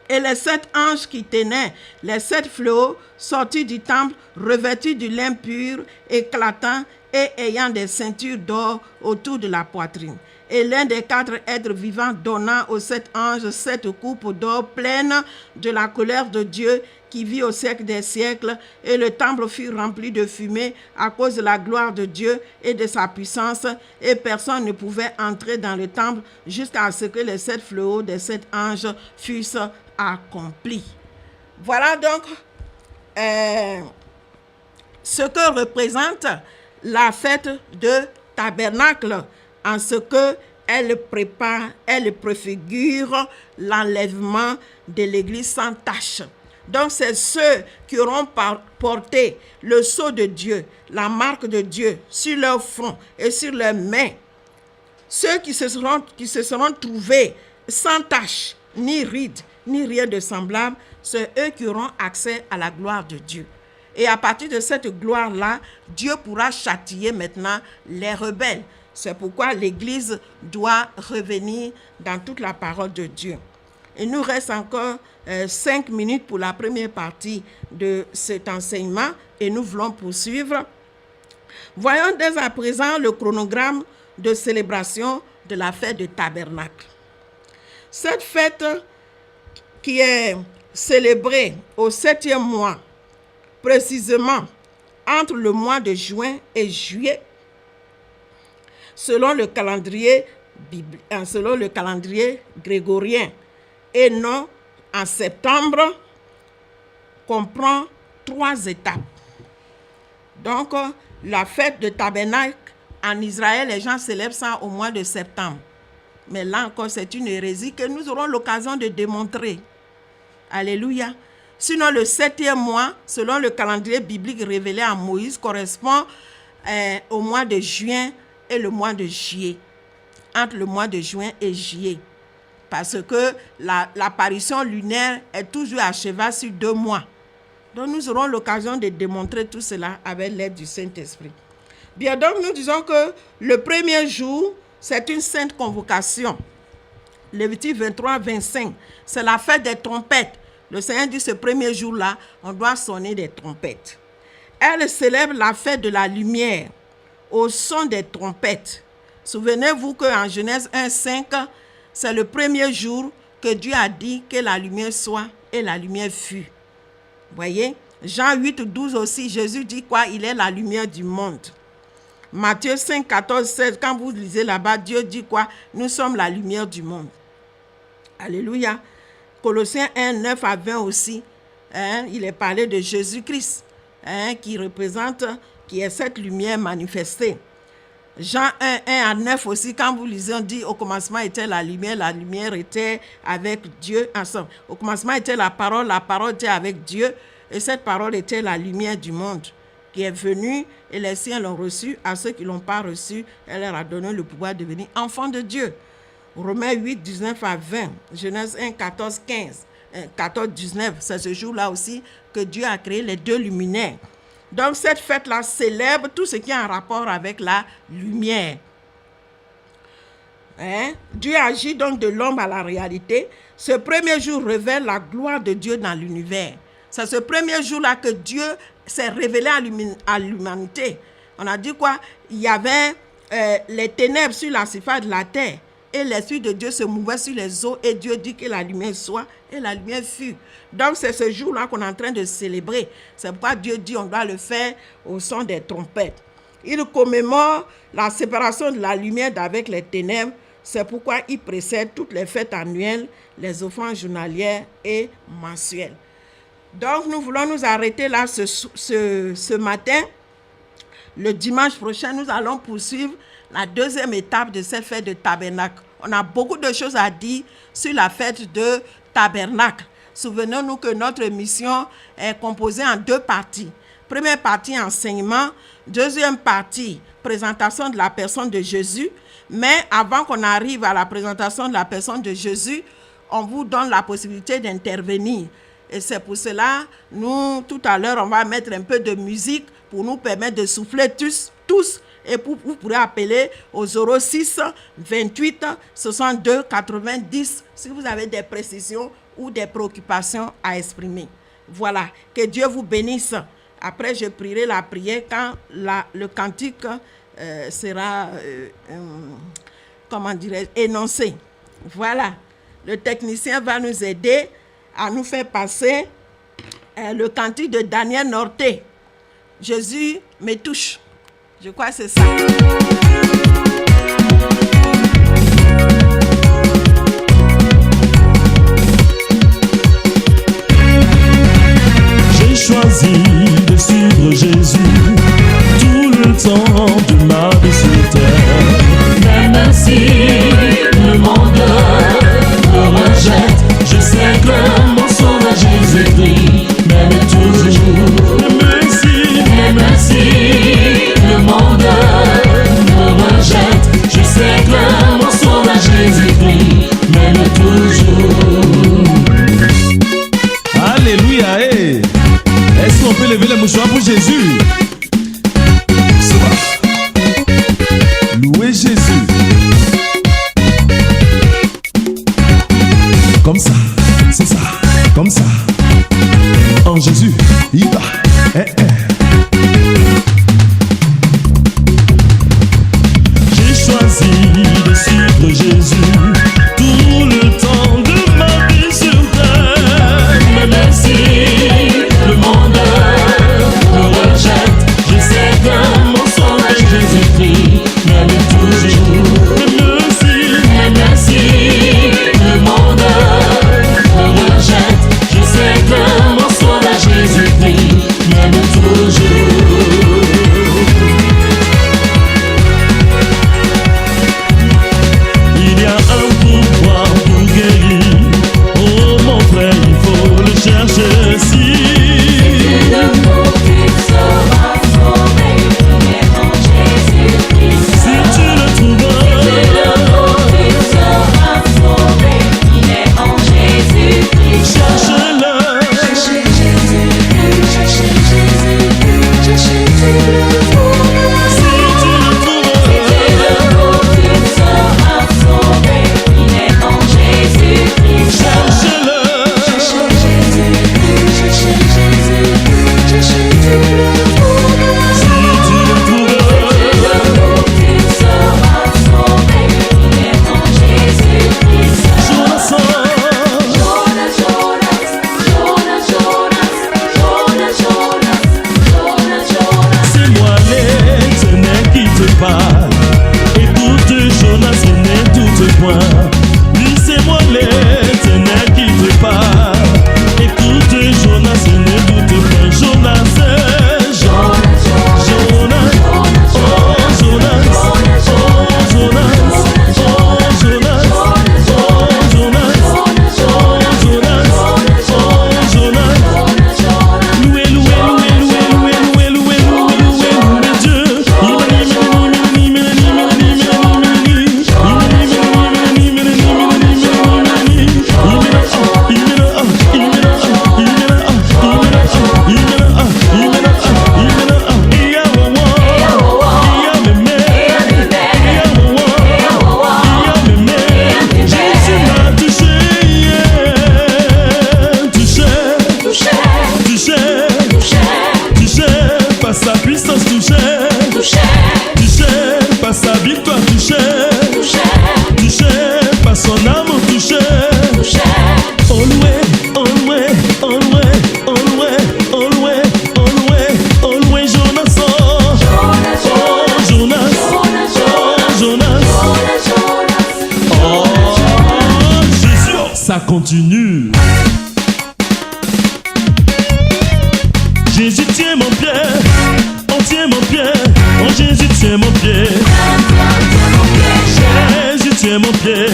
Et les 7 anges qui tenaient les 7 fléaux sortis du temple, revêtus du lin pur, éclatant et ayant des ceintures d'or autour de la poitrine. Et l'un des 4 êtres vivants donna aux 7 anges 7 coupes d'or pleines de la colère de Dieu qui vit au siècle des siècles. Et le temple fut rempli de fumée à cause de la gloire de Dieu et de sa puissance. Et personne ne pouvait entrer dans le temple jusqu'à ce que les 7 fléaux des 7 anges fussent accomplis. Voilà donc ce que représente la fête de Tabernacle, en ce que elle prépare, elle préfigure l'enlèvement de l'Église sans tache. Donc c'est ceux qui auront porté le sceau de Dieu, la marque de Dieu sur leur front et sur leurs mains. Ceux qui se seront trouvés sans tache, ni rides, ni rien de semblable, c'est eux qui auront accès à la gloire de Dieu. Et à partir de cette gloire-là, Dieu pourra châtier maintenant les rebelles. C'est pourquoi l'Église doit revenir dans toute la parole de Dieu. Il nous reste encore 5 minutes pour la première partie de cet enseignement et nous voulons poursuivre. Voyons dès à présent le chronogramme de célébration de la fête de Tabernacle. Cette fête qui est célébrée au 7e mois, précisément entre le mois de juin et juillet, selon le calendrier grégorien, et non en septembre, comprend 3 étapes. Donc, la fête de Tabernacle, en Israël, les gens célèbrent ça au mois de septembre. Mais là encore, c'est une hérésie que nous aurons l'occasion de démontrer. Alléluia. Sinon, le 7e mois, selon le calendrier biblique révélé à Moïse, correspond au mois de juin et le mois de juillet. Entre le mois de juin et juillet. Parce que l'apparition lunaire est toujours à cheval sur 2 mois. Donc, nous aurons l'occasion de démontrer tout cela avec l'aide du Saint-Esprit. Bien, donc, nous disons que le premier jour, c'est une sainte convocation. Lévitique 23, 25, c'est la fête des trompettes. Le Seigneur dit ce premier jour-là, on doit sonner des trompettes. Elle célèbre la fête de la lumière au son des trompettes. Souvenez-vous qu'en Genèse 1, 5, c'est le premier jour que Dieu a dit que la lumière soit et la lumière fut. Voyez, Jean 8, 12 aussi, Jésus dit quoi? Il est la lumière du monde. Matthieu 5, 14, 16, quand vous lisez là-bas, Dieu dit quoi? Nous sommes la lumière du monde. Alléluia. Colossiens 1, 9 à 20 aussi, il est parlé de Jésus-Christ, qui représente, qui est cette lumière manifestée. Jean 1, 1 à 9 aussi, quand vous lisez, on dit au commencement était la lumière était avec Dieu ensemble. Au commencement était la parole était avec Dieu, et cette parole était la lumière du monde, qui est venue, et les siens l'ont reçue. À ceux qui ne l'ont pas reçue, elle leur a donné le pouvoir de devenir enfants de Dieu. Romains 8, 19 à 20, Genèse 1, 14, 15, 14, 19, c'est ce jour-là aussi que Dieu a créé les 2 luminaires. Donc cette fête-là célèbre tout ce qui est en rapport avec la lumière. Dieu agit donc de l'ombre à la réalité. Ce premier jour révèle la gloire de Dieu dans l'univers. C'est ce premier jour-là que Dieu s'est révélé à l'humanité. On a dit quoi? Il y avait les ténèbres sur la surface de la terre. Et l'Esprit de Dieu se mouvait sur les eaux et Dieu dit que la lumière soit et la lumière fut. Donc c'est ce jour-là qu'on est en train de célébrer. C'est pourquoi Dieu dit on doit le faire au son des trompettes. Il commémore la séparation de la lumière d'avec les ténèbres. C'est pourquoi il précède toutes les fêtes annuelles, les offrandes journalières et mensuelles. Donc nous voulons nous arrêter là ce matin. Le dimanche prochain, nous allons poursuivre la 2e étape de cette fête de Tabernacle. On a beaucoup de choses à dire sur la fête de Tabernacle. Souvenons-nous que notre mission est composée en 2 parties. Première partie, enseignement. Deuxième partie, présentation de la personne de Jésus. Mais avant qu'on arrive à la présentation de la personne de Jésus, on vous donne la possibilité d'intervenir. Et c'est pour cela, nous, tout à l'heure, on va mettre un peu de musique pour nous permettre de souffler tous. Et vous pourrez appeler au 06 28 62 90 si vous avez des précisions ou des préoccupations à exprimer. Voilà, que Dieu vous bénisse. Après, je prierai la prière quand le cantique sera, énoncé. Voilà, le technicien va nous aider à nous faire passer le cantique de Daniel Norté. Jésus me touche. Je crois que c'est ça. J'ai choisi de suivre Jésus tout le temps de ma vie sur terre. Même si le monde me rejette, je sais que mon sauveur Jésus-Christ m'aime toujours. Même si le monde me rejette, je sais que mon sauveur Jésus-Christ m'aime toujours. Alléluia, hey. Est-ce qu'on peut lever les mouchoirs pour Jésus? Louez Jésus. Comme ça, c'est ça, comme ça. En Jésus, il va. J'ai choisi de suivre Jésus tout le temps de ma vie sur terre. Même si le monde me rejette, je sais que mon sauveur Jésus-Christ m'aime toujours. Même si le monde me rejette, je sais que mon sauveur Jésus-Christ m'aime toujours. Il y a un pouvoir pour guérir. Oh mon frère, il faut le chercher si. C'est le mot qui sera sauvé, il est en Jésus-Christ. Si tu le trouves, c'est le mot qui sera sauvé, il est en Jésus-Christ. Cherche-le. Cherchez Jésus-Christ, cherchez Jésus-Christ, cherchez Jésus-Christ. Si tu le trouves, c'est le mot qui sera sauvé, il est en Jésus-Christ. Cherche-le. Cherchez Jésus-Christ, cherchez Jésus-Christ, cherchez Jésus-Christ. Si tu le trouves, c'est le mot qui sera sauvé, il est en Jésus-Christ. Jonas, c'est moi l'Éternel qui te parle. Écoute Jonas, je n'ai doute point. Oui, c'est moi l'Éternel qui te parle. Écoute Jonas, je n'ai doute point. Jonas, Jonas, Jonas, oh Jonas, oh Jonas, oh Jonas, oh Jonas, oh Jonas, oh Jonas. Louez, louez, louez, louez, louez, louez, louez, louez, louez Dieu. Jésus m'a touché, touché par sa puissance, touché par sa victoire, touché par son amour, touché. Oh loué, oh loué, oh loué, oh loué, oh loué, oh loué, oh loué Jonas, oh Jonas, oh Jonas, oh Jésus, ça continue. Jésus tient mon pied, on tient mon pied, oh Jésus tient mon pied. Jésus tient mon pied.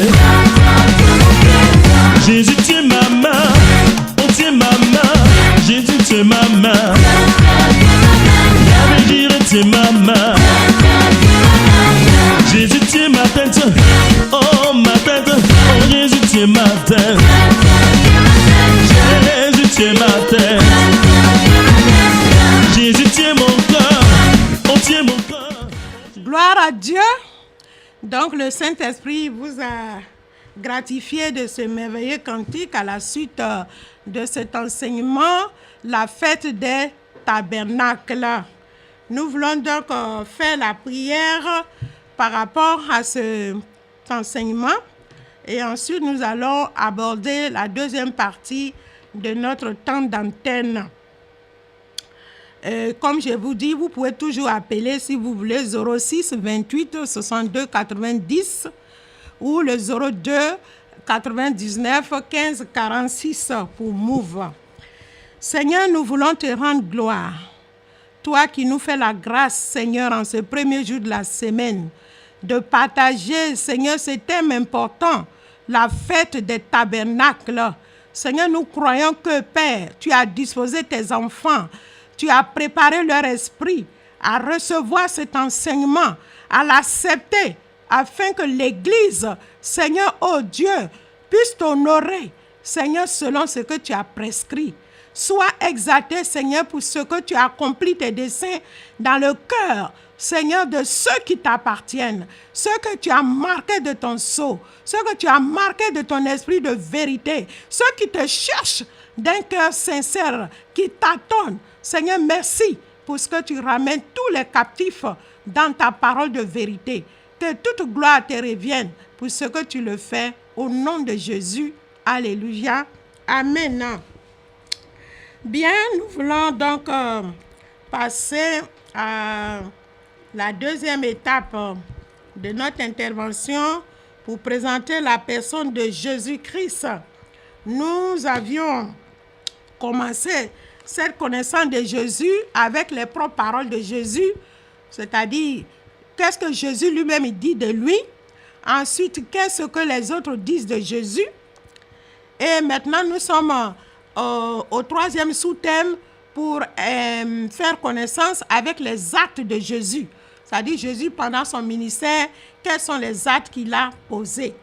Jésus tient ma main, on tient ma main. Jésus tient ma main. J'avais dit tient ma main. Jésus tient ma tête, oh ma tête, oh Jésus tient ma tête. Jésus tient ma tête. Jésus tient mon cœur, on tient mon cœur. Gloire à Dieu. Donc le Saint-Esprit vous a gratifiés de ce merveilleux cantique à la suite de cet enseignement, la fête des tabernacles. Nous voulons donc faire la prière par rapport à cet enseignement et ensuite nous allons aborder la deuxième partie de notre temps d'antenne. Comme je vous dis, vous pouvez toujours appeler si vous voulez 06 28 62 90 ou le 02 99 15 46 pour Move. Seigneur, nous voulons te rendre gloire. Toi qui nous fais la grâce, Seigneur, en ce premier jour de la semaine, de partager, Seigneur, ce thème important, la fête des tabernacles. Seigneur, nous croyons que, Père, tu as disposé tes enfants, tu as préparé leur esprit à recevoir cet enseignement, à l'accepter, afin que l'Église, Seigneur, oh Dieu, puisse t'honorer, Seigneur, selon ce que tu as prescrit. Sois exalté, Seigneur, pour ce que tu as accompli tes desseins dans le cœur, Seigneur, de ceux qui t'appartiennent, ceux que tu as marqués de ton sceau, ceux que tu as marqués de ton esprit de vérité, ceux qui te cherchent d'un cœur sincère, qui t'attendent. Seigneur, merci pour ce que tu ramènes tous les captifs dans ta parole de vérité. Que toute gloire te revienne pour ce que tu le fais au nom de Jésus. Alléluia. Amen. Bien, nous voulons donc passer à la deuxième étape de notre intervention pour présenter la personne de Jésus-Christ. Nous avions commencé cette connaissance de Jésus avec les propres paroles de Jésus, c'est-à-dire qu'est-ce que Jésus lui-même dit de lui, ensuite qu'est-ce que les autres disent de Jésus. Et maintenant nous sommes au troisième sous-thème pour faire connaissance avec les actes de Jésus. C'est-à-dire Jésus pendant son ministère, quels sont les actes qu'il a posés.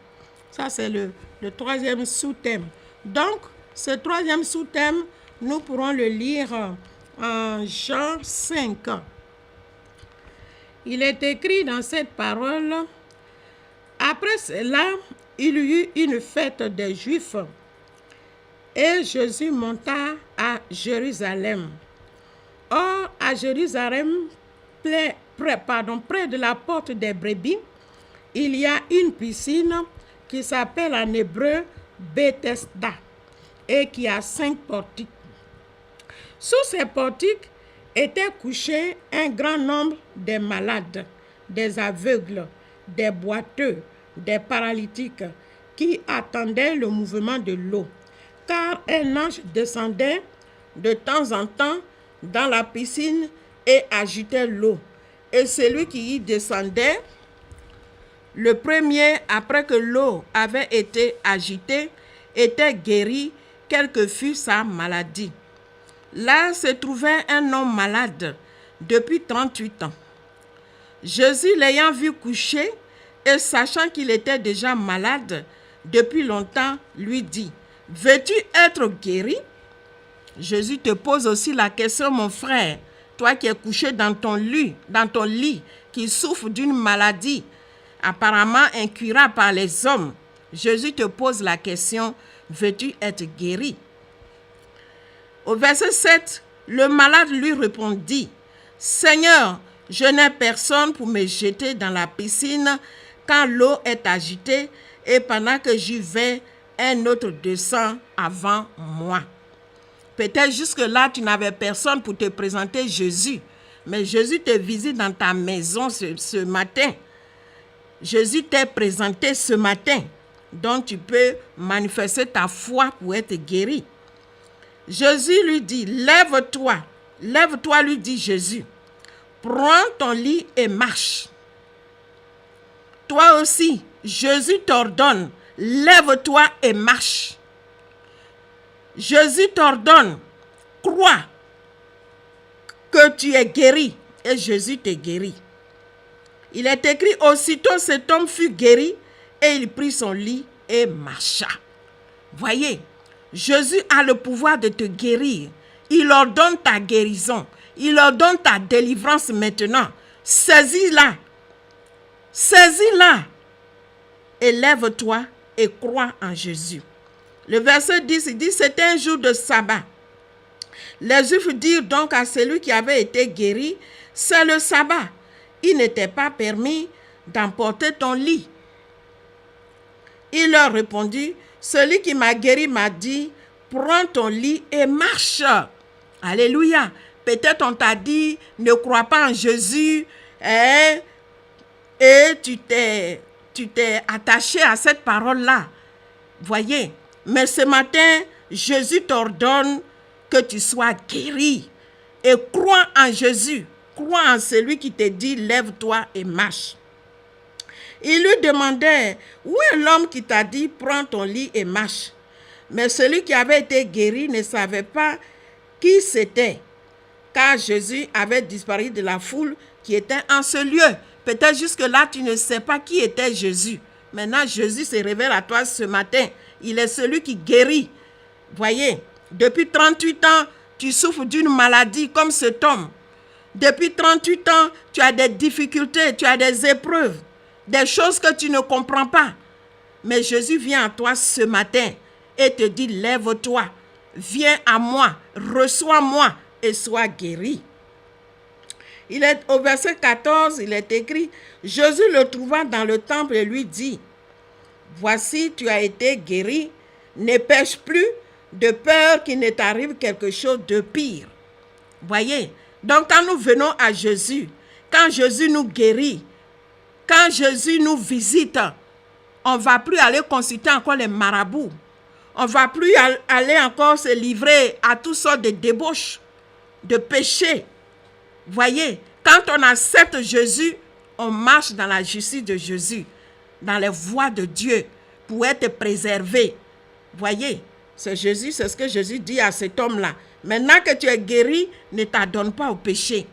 Ça c'est le troisième sous-thème. Donc ce troisième sous-thème, nous pourrons le lire en Jean 5. Il est écrit dans cette parole, « Après cela, il y eut une fête des Juifs, et Jésus monta à Jérusalem. Or, à Jérusalem, près de la porte des brebis, il y a une piscine qui s'appelle en hébreu Bethesda et qui a 5 portiques. Sous ces portiques étaient couchés un grand nombre de malades, des aveugles, des boiteux, des paralytiques, qui attendaient le mouvement de l'eau. Car un ange descendait de temps en temps dans la piscine et agitait l'eau. Et celui qui y descendait, le premier, après que l'eau avait été agitée, était guéri, quelle que fût sa maladie. Là se trouvait un homme malade depuis 38 ans. Jésus, l'ayant vu coucher et sachant qu'il était déjà malade depuis longtemps, lui dit, « Veux-tu être guéri ?» Jésus te pose aussi la question, mon frère, toi qui es couché dans ton lit, qui souffre d'une maladie apparemment incurable par les hommes. Jésus te pose la question, veux-tu être guéri? Au verset 7, le malade lui répondit, « Seigneur, je n'ai personne pour me jeter dans la piscine quand l'eau est agitée et pendant que j'y vais, un autre descend avant moi. » Peut-être jusque-là, tu n'avais personne pour te présenter Jésus, mais Jésus te visite dans ta maison ce matin. Jésus t'est présenté ce matin, donc tu peux manifester ta foi pour être guéri. Jésus lui dit, « Lève-toi, lève-toi, lui dit Jésus. Prends ton lit et marche. » Toi aussi, Jésus t'ordonne, lève-toi et marche. Jésus t'ordonne, crois que tu es guéri et Jésus te guérit. Il est écrit, aussitôt cet homme fut guéri et il prit son lit et marcha. Voyez, Jésus a le pouvoir de te guérir. Il ordonne ta guérison. Il ordonne ta délivrance maintenant. Saisis-la. Saisis-la. Et lève-toi et crois en Jésus. Le verset 10, il dit, c'était un jour de sabbat. Les Juifs dirent donc à celui qui avait été guéri, c'est le sabbat. Il n'était pas permis d'emporter ton lit. Il leur répondit, celui qui m'a guéri m'a dit, prends ton lit et marche. Alléluia. Peut-être on t'a dit, ne crois pas en Jésus, et tu t'es attaché à cette parole-là. Voyez, mais ce matin, Jésus t'ordonne que tu sois guéri. Et crois en Jésus. Crois en celui qui te dit, lève-toi et marche. Il lui demandait, où est l'homme qui t'a dit, prends ton lit et marche? Mais celui qui avait été guéri ne savait pas qui c'était, car Jésus avait disparu de la foule qui était en ce lieu. Peut-être jusque-là, tu ne sais pas qui était Jésus. Maintenant, Jésus se révèle à toi ce matin. Il est celui qui guérit. Voyez, depuis 38 ans, tu souffres d'une maladie comme cet homme. Depuis 38 ans, tu as des difficultés, tu as des épreuves, des choses que tu ne comprends pas. Mais Jésus vient à toi ce matin et te dit, lève-toi, viens à moi, reçois-moi et sois guéri. Au verset 14, il est écrit, Jésus le trouva dans le temple et lui dit, voici, tu as été guéri, ne pêche plus, de peur qu'il ne t'arrive quelque chose de pire. Voyez, donc quand nous venons à Jésus, quand Jésus nous guérit, quand Jésus nous visite, on ne va plus aller consulter encore les marabouts. On ne va plus aller encore se livrer à toutes sortes de débauches, de péchés. Voyez, quand on accepte Jésus, on marche dans la justice de Jésus, dans les voies de Dieu, pour être préservé. Voyez, c'est Jésus, c'est ce que Jésus dit à cet homme-là. Maintenant que tu es guéri, ne t'adonne pas au péché.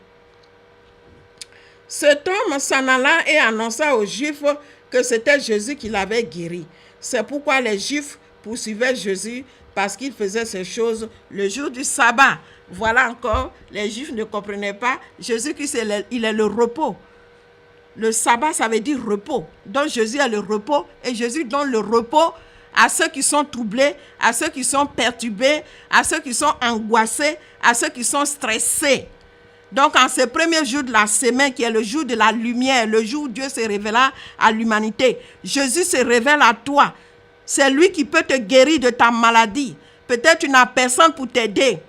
Cet homme s'en alla et annonça aux Juifs que c'était Jésus qui l'avait guéri. C'est pourquoi les Juifs poursuivaient Jésus parce qu'il faisait ces choses le jour du sabbat. Voilà encore, les Juifs ne comprenaient pas. Jésus-Christ, il est le repos. Le sabbat, ça veut dire repos. Donc Jésus est le repos et Jésus donne le repos à ceux qui sont troublés, à ceux qui sont perturbés, à ceux qui sont angoissés, à ceux qui sont stressés. Donc, en ce premier jour de la semaine, qui est le jour de la lumière, le jour où Dieu se révéla à l'humanité, Jésus se révèle à toi. C'est lui qui peut te guérir de ta maladie. Peut-être tu n'as personne pour t'aider,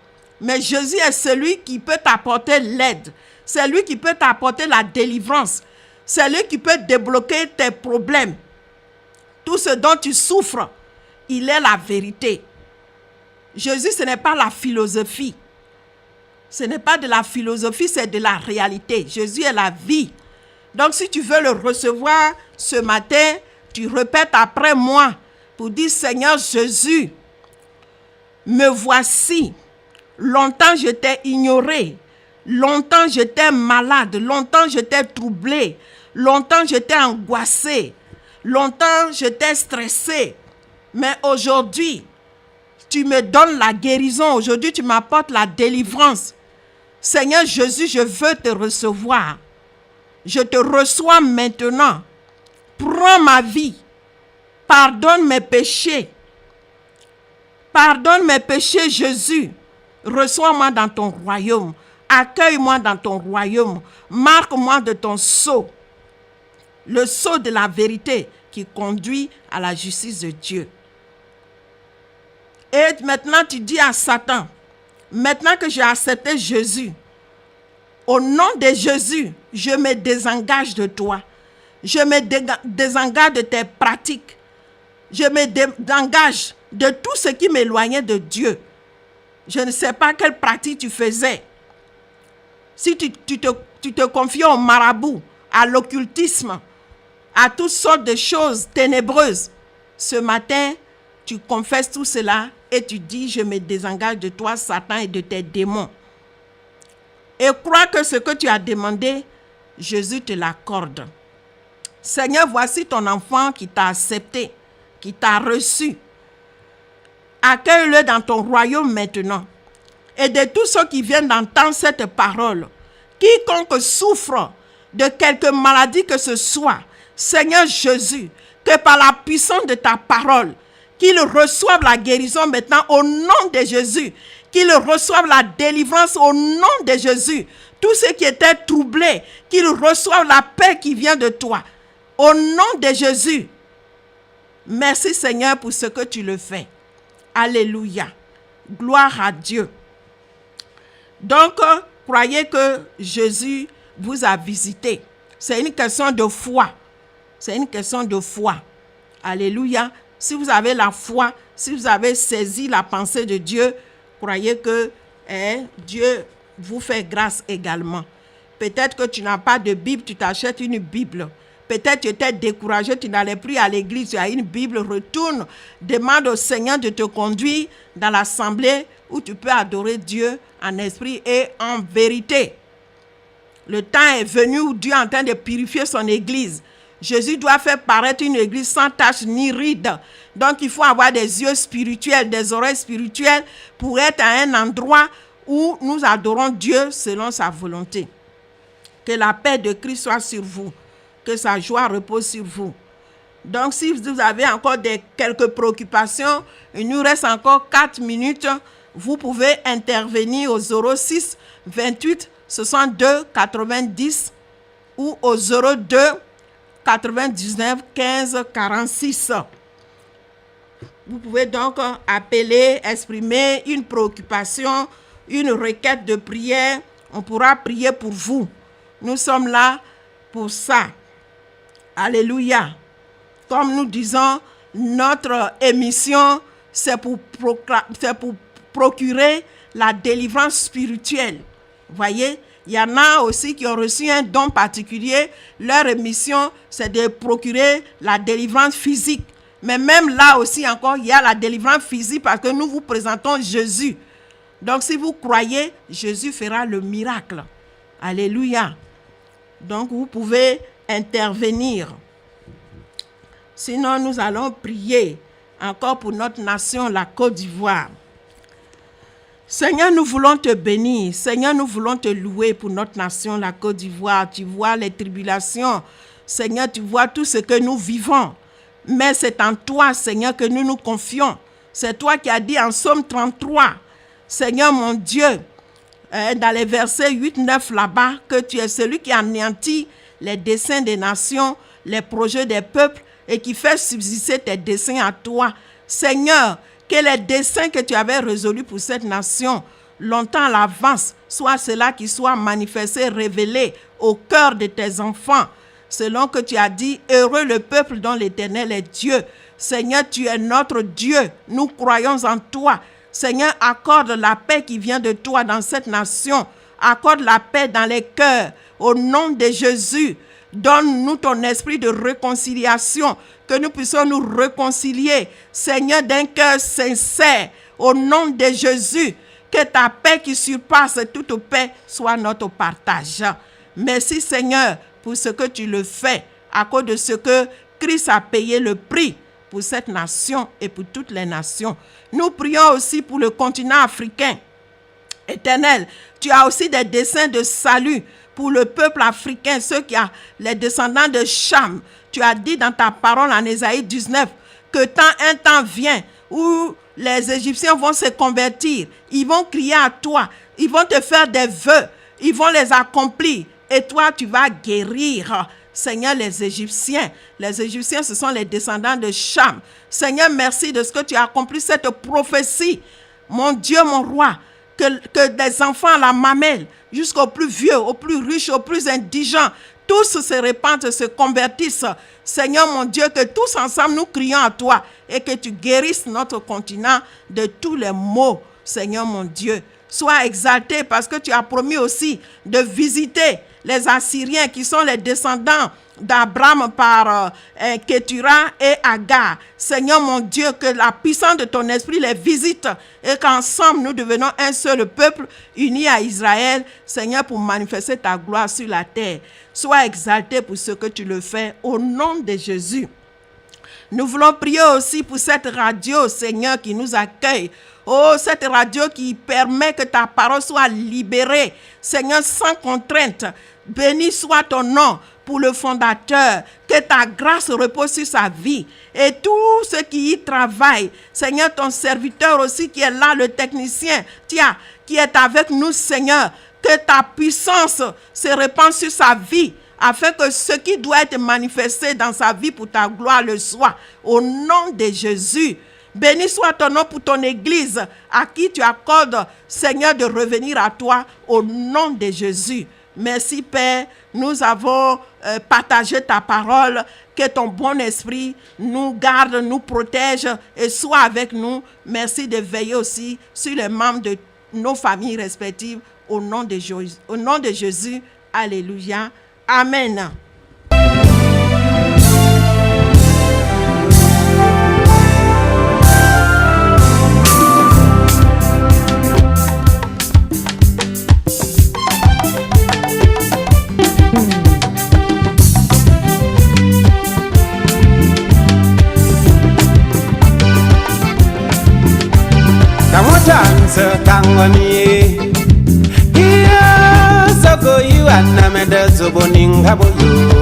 mais Jésus est celui qui peut t'apporter l'aide. C'est lui qui peut t'apporter la délivrance. C'est lui qui peut débloquer tes problèmes. Tout ce dont tu souffres, il est la vérité. Jésus, ce n'est pas la philosophie. Ce n'est pas de la philosophie, c'est de la réalité. Jésus est la vie. Donc, si tu veux le recevoir ce matin, tu répètes après moi pour dire, Seigneur Jésus, me voici. Longtemps, je t'ai ignoré. Longtemps, j'étais malade. Longtemps, j'étais troublé. Longtemps, j'étais angoissé. Longtemps, j'étais stressé. Mais aujourd'hui, tu me donnes la guérison. Aujourd'hui, tu m'apportes la délivrance. Seigneur Jésus, je veux te recevoir. Je te reçois maintenant. Prends ma vie. Pardonne mes péchés. Pardonne mes péchés, Jésus. Reçois-moi dans ton royaume. Accueille-moi dans ton royaume. Marque-moi de ton sceau. Le sceau de la vérité qui conduit à la justice de Dieu. Et maintenant, tu dis à Satan, maintenant que j'ai accepté Jésus, au nom de Jésus, je me désengage de toi. Je me désengage de tes pratiques. Je me désengage de tout ce qui m'éloignait de Dieu. Je ne sais pas quelle pratique tu faisais. Si tu te confiais au marabout, à l'occultisme, à toutes sortes de choses ténébreuses, ce matin, tu confesses tout cela et tu dis, je me désengage de toi, Satan, et de tes démons. Et crois que ce que tu as demandé, Jésus te l'accorde. Seigneur, voici ton enfant qui t'a accepté, qui t'a reçu. Accueille-le dans ton royaume maintenant. Et de tous ceux qui viennent d'entendre cette parole, quiconque souffre de quelque maladie que ce soit, Seigneur Jésus, que par la puissance de ta parole, qu'ils reçoivent la guérison maintenant au nom de Jésus, qu'ils reçoivent la délivrance au nom de Jésus. Tous ceux qui étaient troublés, qu'ils reçoivent la paix qui vient de toi. Au nom de Jésus. Merci Seigneur pour ce que tu le fais. Alléluia. Gloire à Dieu. Donc, croyez que Jésus vous a visité. C'est une question de foi. C'est une question de foi. Alléluia. Si vous avez la foi, si vous avez saisi la pensée de Dieu, croyez que Dieu vous fait grâce également. Peut-être que tu n'as pas de Bible, tu t'achètes une Bible. Peut-être que tu étais découragé, tu n'allais plus à l'église, tu as une Bible, retourne, demande au Seigneur de te conduire dans l'assemblée où tu peux adorer Dieu en esprit et en vérité. Le temps est venu où Dieu est en train de purifier son église. Jésus doit faire paraître une église sans tache ni ride. Donc il faut avoir des yeux spirituels, des oreilles spirituelles pour être à un endroit où nous adorons Dieu selon sa volonté. Que la paix de Christ soit sur vous. Que sa joie repose sur vous. Donc si vous avez encore quelques préoccupations, il nous reste encore 4 minutes. Vous pouvez intervenir au 06 28 62 90 ou au 02 99 15 46. Vous pouvez donc appeler, exprimer une préoccupation, une requête de prière. On pourra prier pour vous. Nous sommes là pour ça. Alléluia. Comme nous disons, notre émission, c'est pour procurer la délivrance spirituelle. Vous voyez, il y en a aussi qui ont reçu un don particulier. Leur émission, c'est de procurer la délivrance physique. Mais même là aussi encore, il y a la délivrance physique parce que nous vous présentons Jésus. Donc si vous croyez, Jésus fera le miracle. Alléluia. Donc vous pouvez intervenir. Sinon, nous allons prier encore pour notre nation, la Côte d'Ivoire. Seigneur, nous voulons te bénir. Seigneur, nous voulons te louer pour notre nation, la Côte d'Ivoire. Tu vois les tribulations. Seigneur, tu vois tout ce que nous vivons. Mais c'est en toi, Seigneur, que nous nous confions. C'est toi qui as dit en Psaume 33, Seigneur mon Dieu, dans les versets 8-9 là-bas, que tu es celui qui anéantit les desseins des nations, les projets des peuples et qui fait subsister tes desseins à toi. Seigneur, que les desseins que tu avais résolus pour cette nation, longtemps à l'avance, soit cela qui soit manifesté, révélé au cœur de tes enfants. Selon que tu as dit, heureux le peuple dont l'Éternel est Dieu. Seigneur, tu es notre Dieu. Nous croyons en toi. Seigneur, accorde la paix qui vient de toi dans cette nation. Accorde la paix dans les cœurs. Au nom de Jésus, donne-nous ton esprit de réconciliation, que nous puissions nous réconcilier, Seigneur, d'un cœur sincère. Au nom de Jésus, que ta paix qui surpasse toute paix soit notre partage. Merci, Seigneur, pour ce que tu le fais, à cause de ce que Christ a payé le prix pour cette nation et pour toutes les nations. Nous prions aussi pour le continent africain. Éternel, tu as aussi des desseins de salut pour le peuple africain, ceux qui ont les descendants de Cham. Tu as dit dans ta parole en Ésaïe 19 que un temps vient où les Égyptiens vont se convertir. Ils vont crier à toi. Ils vont te faire des vœux. Ils vont les accomplir. Et toi, tu vas guérir, Seigneur, les Égyptiens. Les Égyptiens, ce sont les descendants de Cham. Seigneur, merci de ce que tu as accompli cette prophétie. Mon Dieu, mon roi, que des enfants à la mamelle, jusqu'aux plus vieux, aux plus riches, aux plus indigents, tous se répandent, se convertissent. Seigneur, mon Dieu, que tous ensemble nous crions à toi et que tu guérisses notre continent de tous les maux. Seigneur, mon Dieu, sois exalté parce que tu as promis aussi de visiter les Assyriens qui sont les descendants d'Abraham par Ketura et Agar. Seigneur mon Dieu, que la puissance de ton esprit les visite et qu'ensemble nous devenons un seul peuple uni à Israël, Seigneur, pour manifester ta gloire sur la terre. Sois exalté pour ce que tu le fais au nom de Jésus. Nous voulons prier aussi pour cette radio, Seigneur, qui nous accueille. Oh, cette radio qui permet que ta parole soit libérée, Seigneur, sans contrainte. Béni soit ton nom pour le fondateur. Que que ta grâce repose sur sa vie. Et tous ceux qui y travaillent, Seigneur, ton serviteur aussi qui est là, le technicien, tiens, qui est avec nous, Seigneur, que ta puissance se répande sur sa vie, afin que ce qui doit être manifesté dans sa vie pour ta gloire le soit. Au nom de Jésus. Béni soit ton nom pour ton église, à qui tu accordes, Seigneur, de revenir à toi au nom de Jésus. Merci, Père. Nous avons partagé ta parole. Que ton bon esprit nous garde, nous protège et soit avec nous. Merci de veiller aussi sur les membres de nos familles respectives au nom de Jésus. Au nom de Jésus. Alléluia. Amen. Iya soko yu anameda zoboninga boyo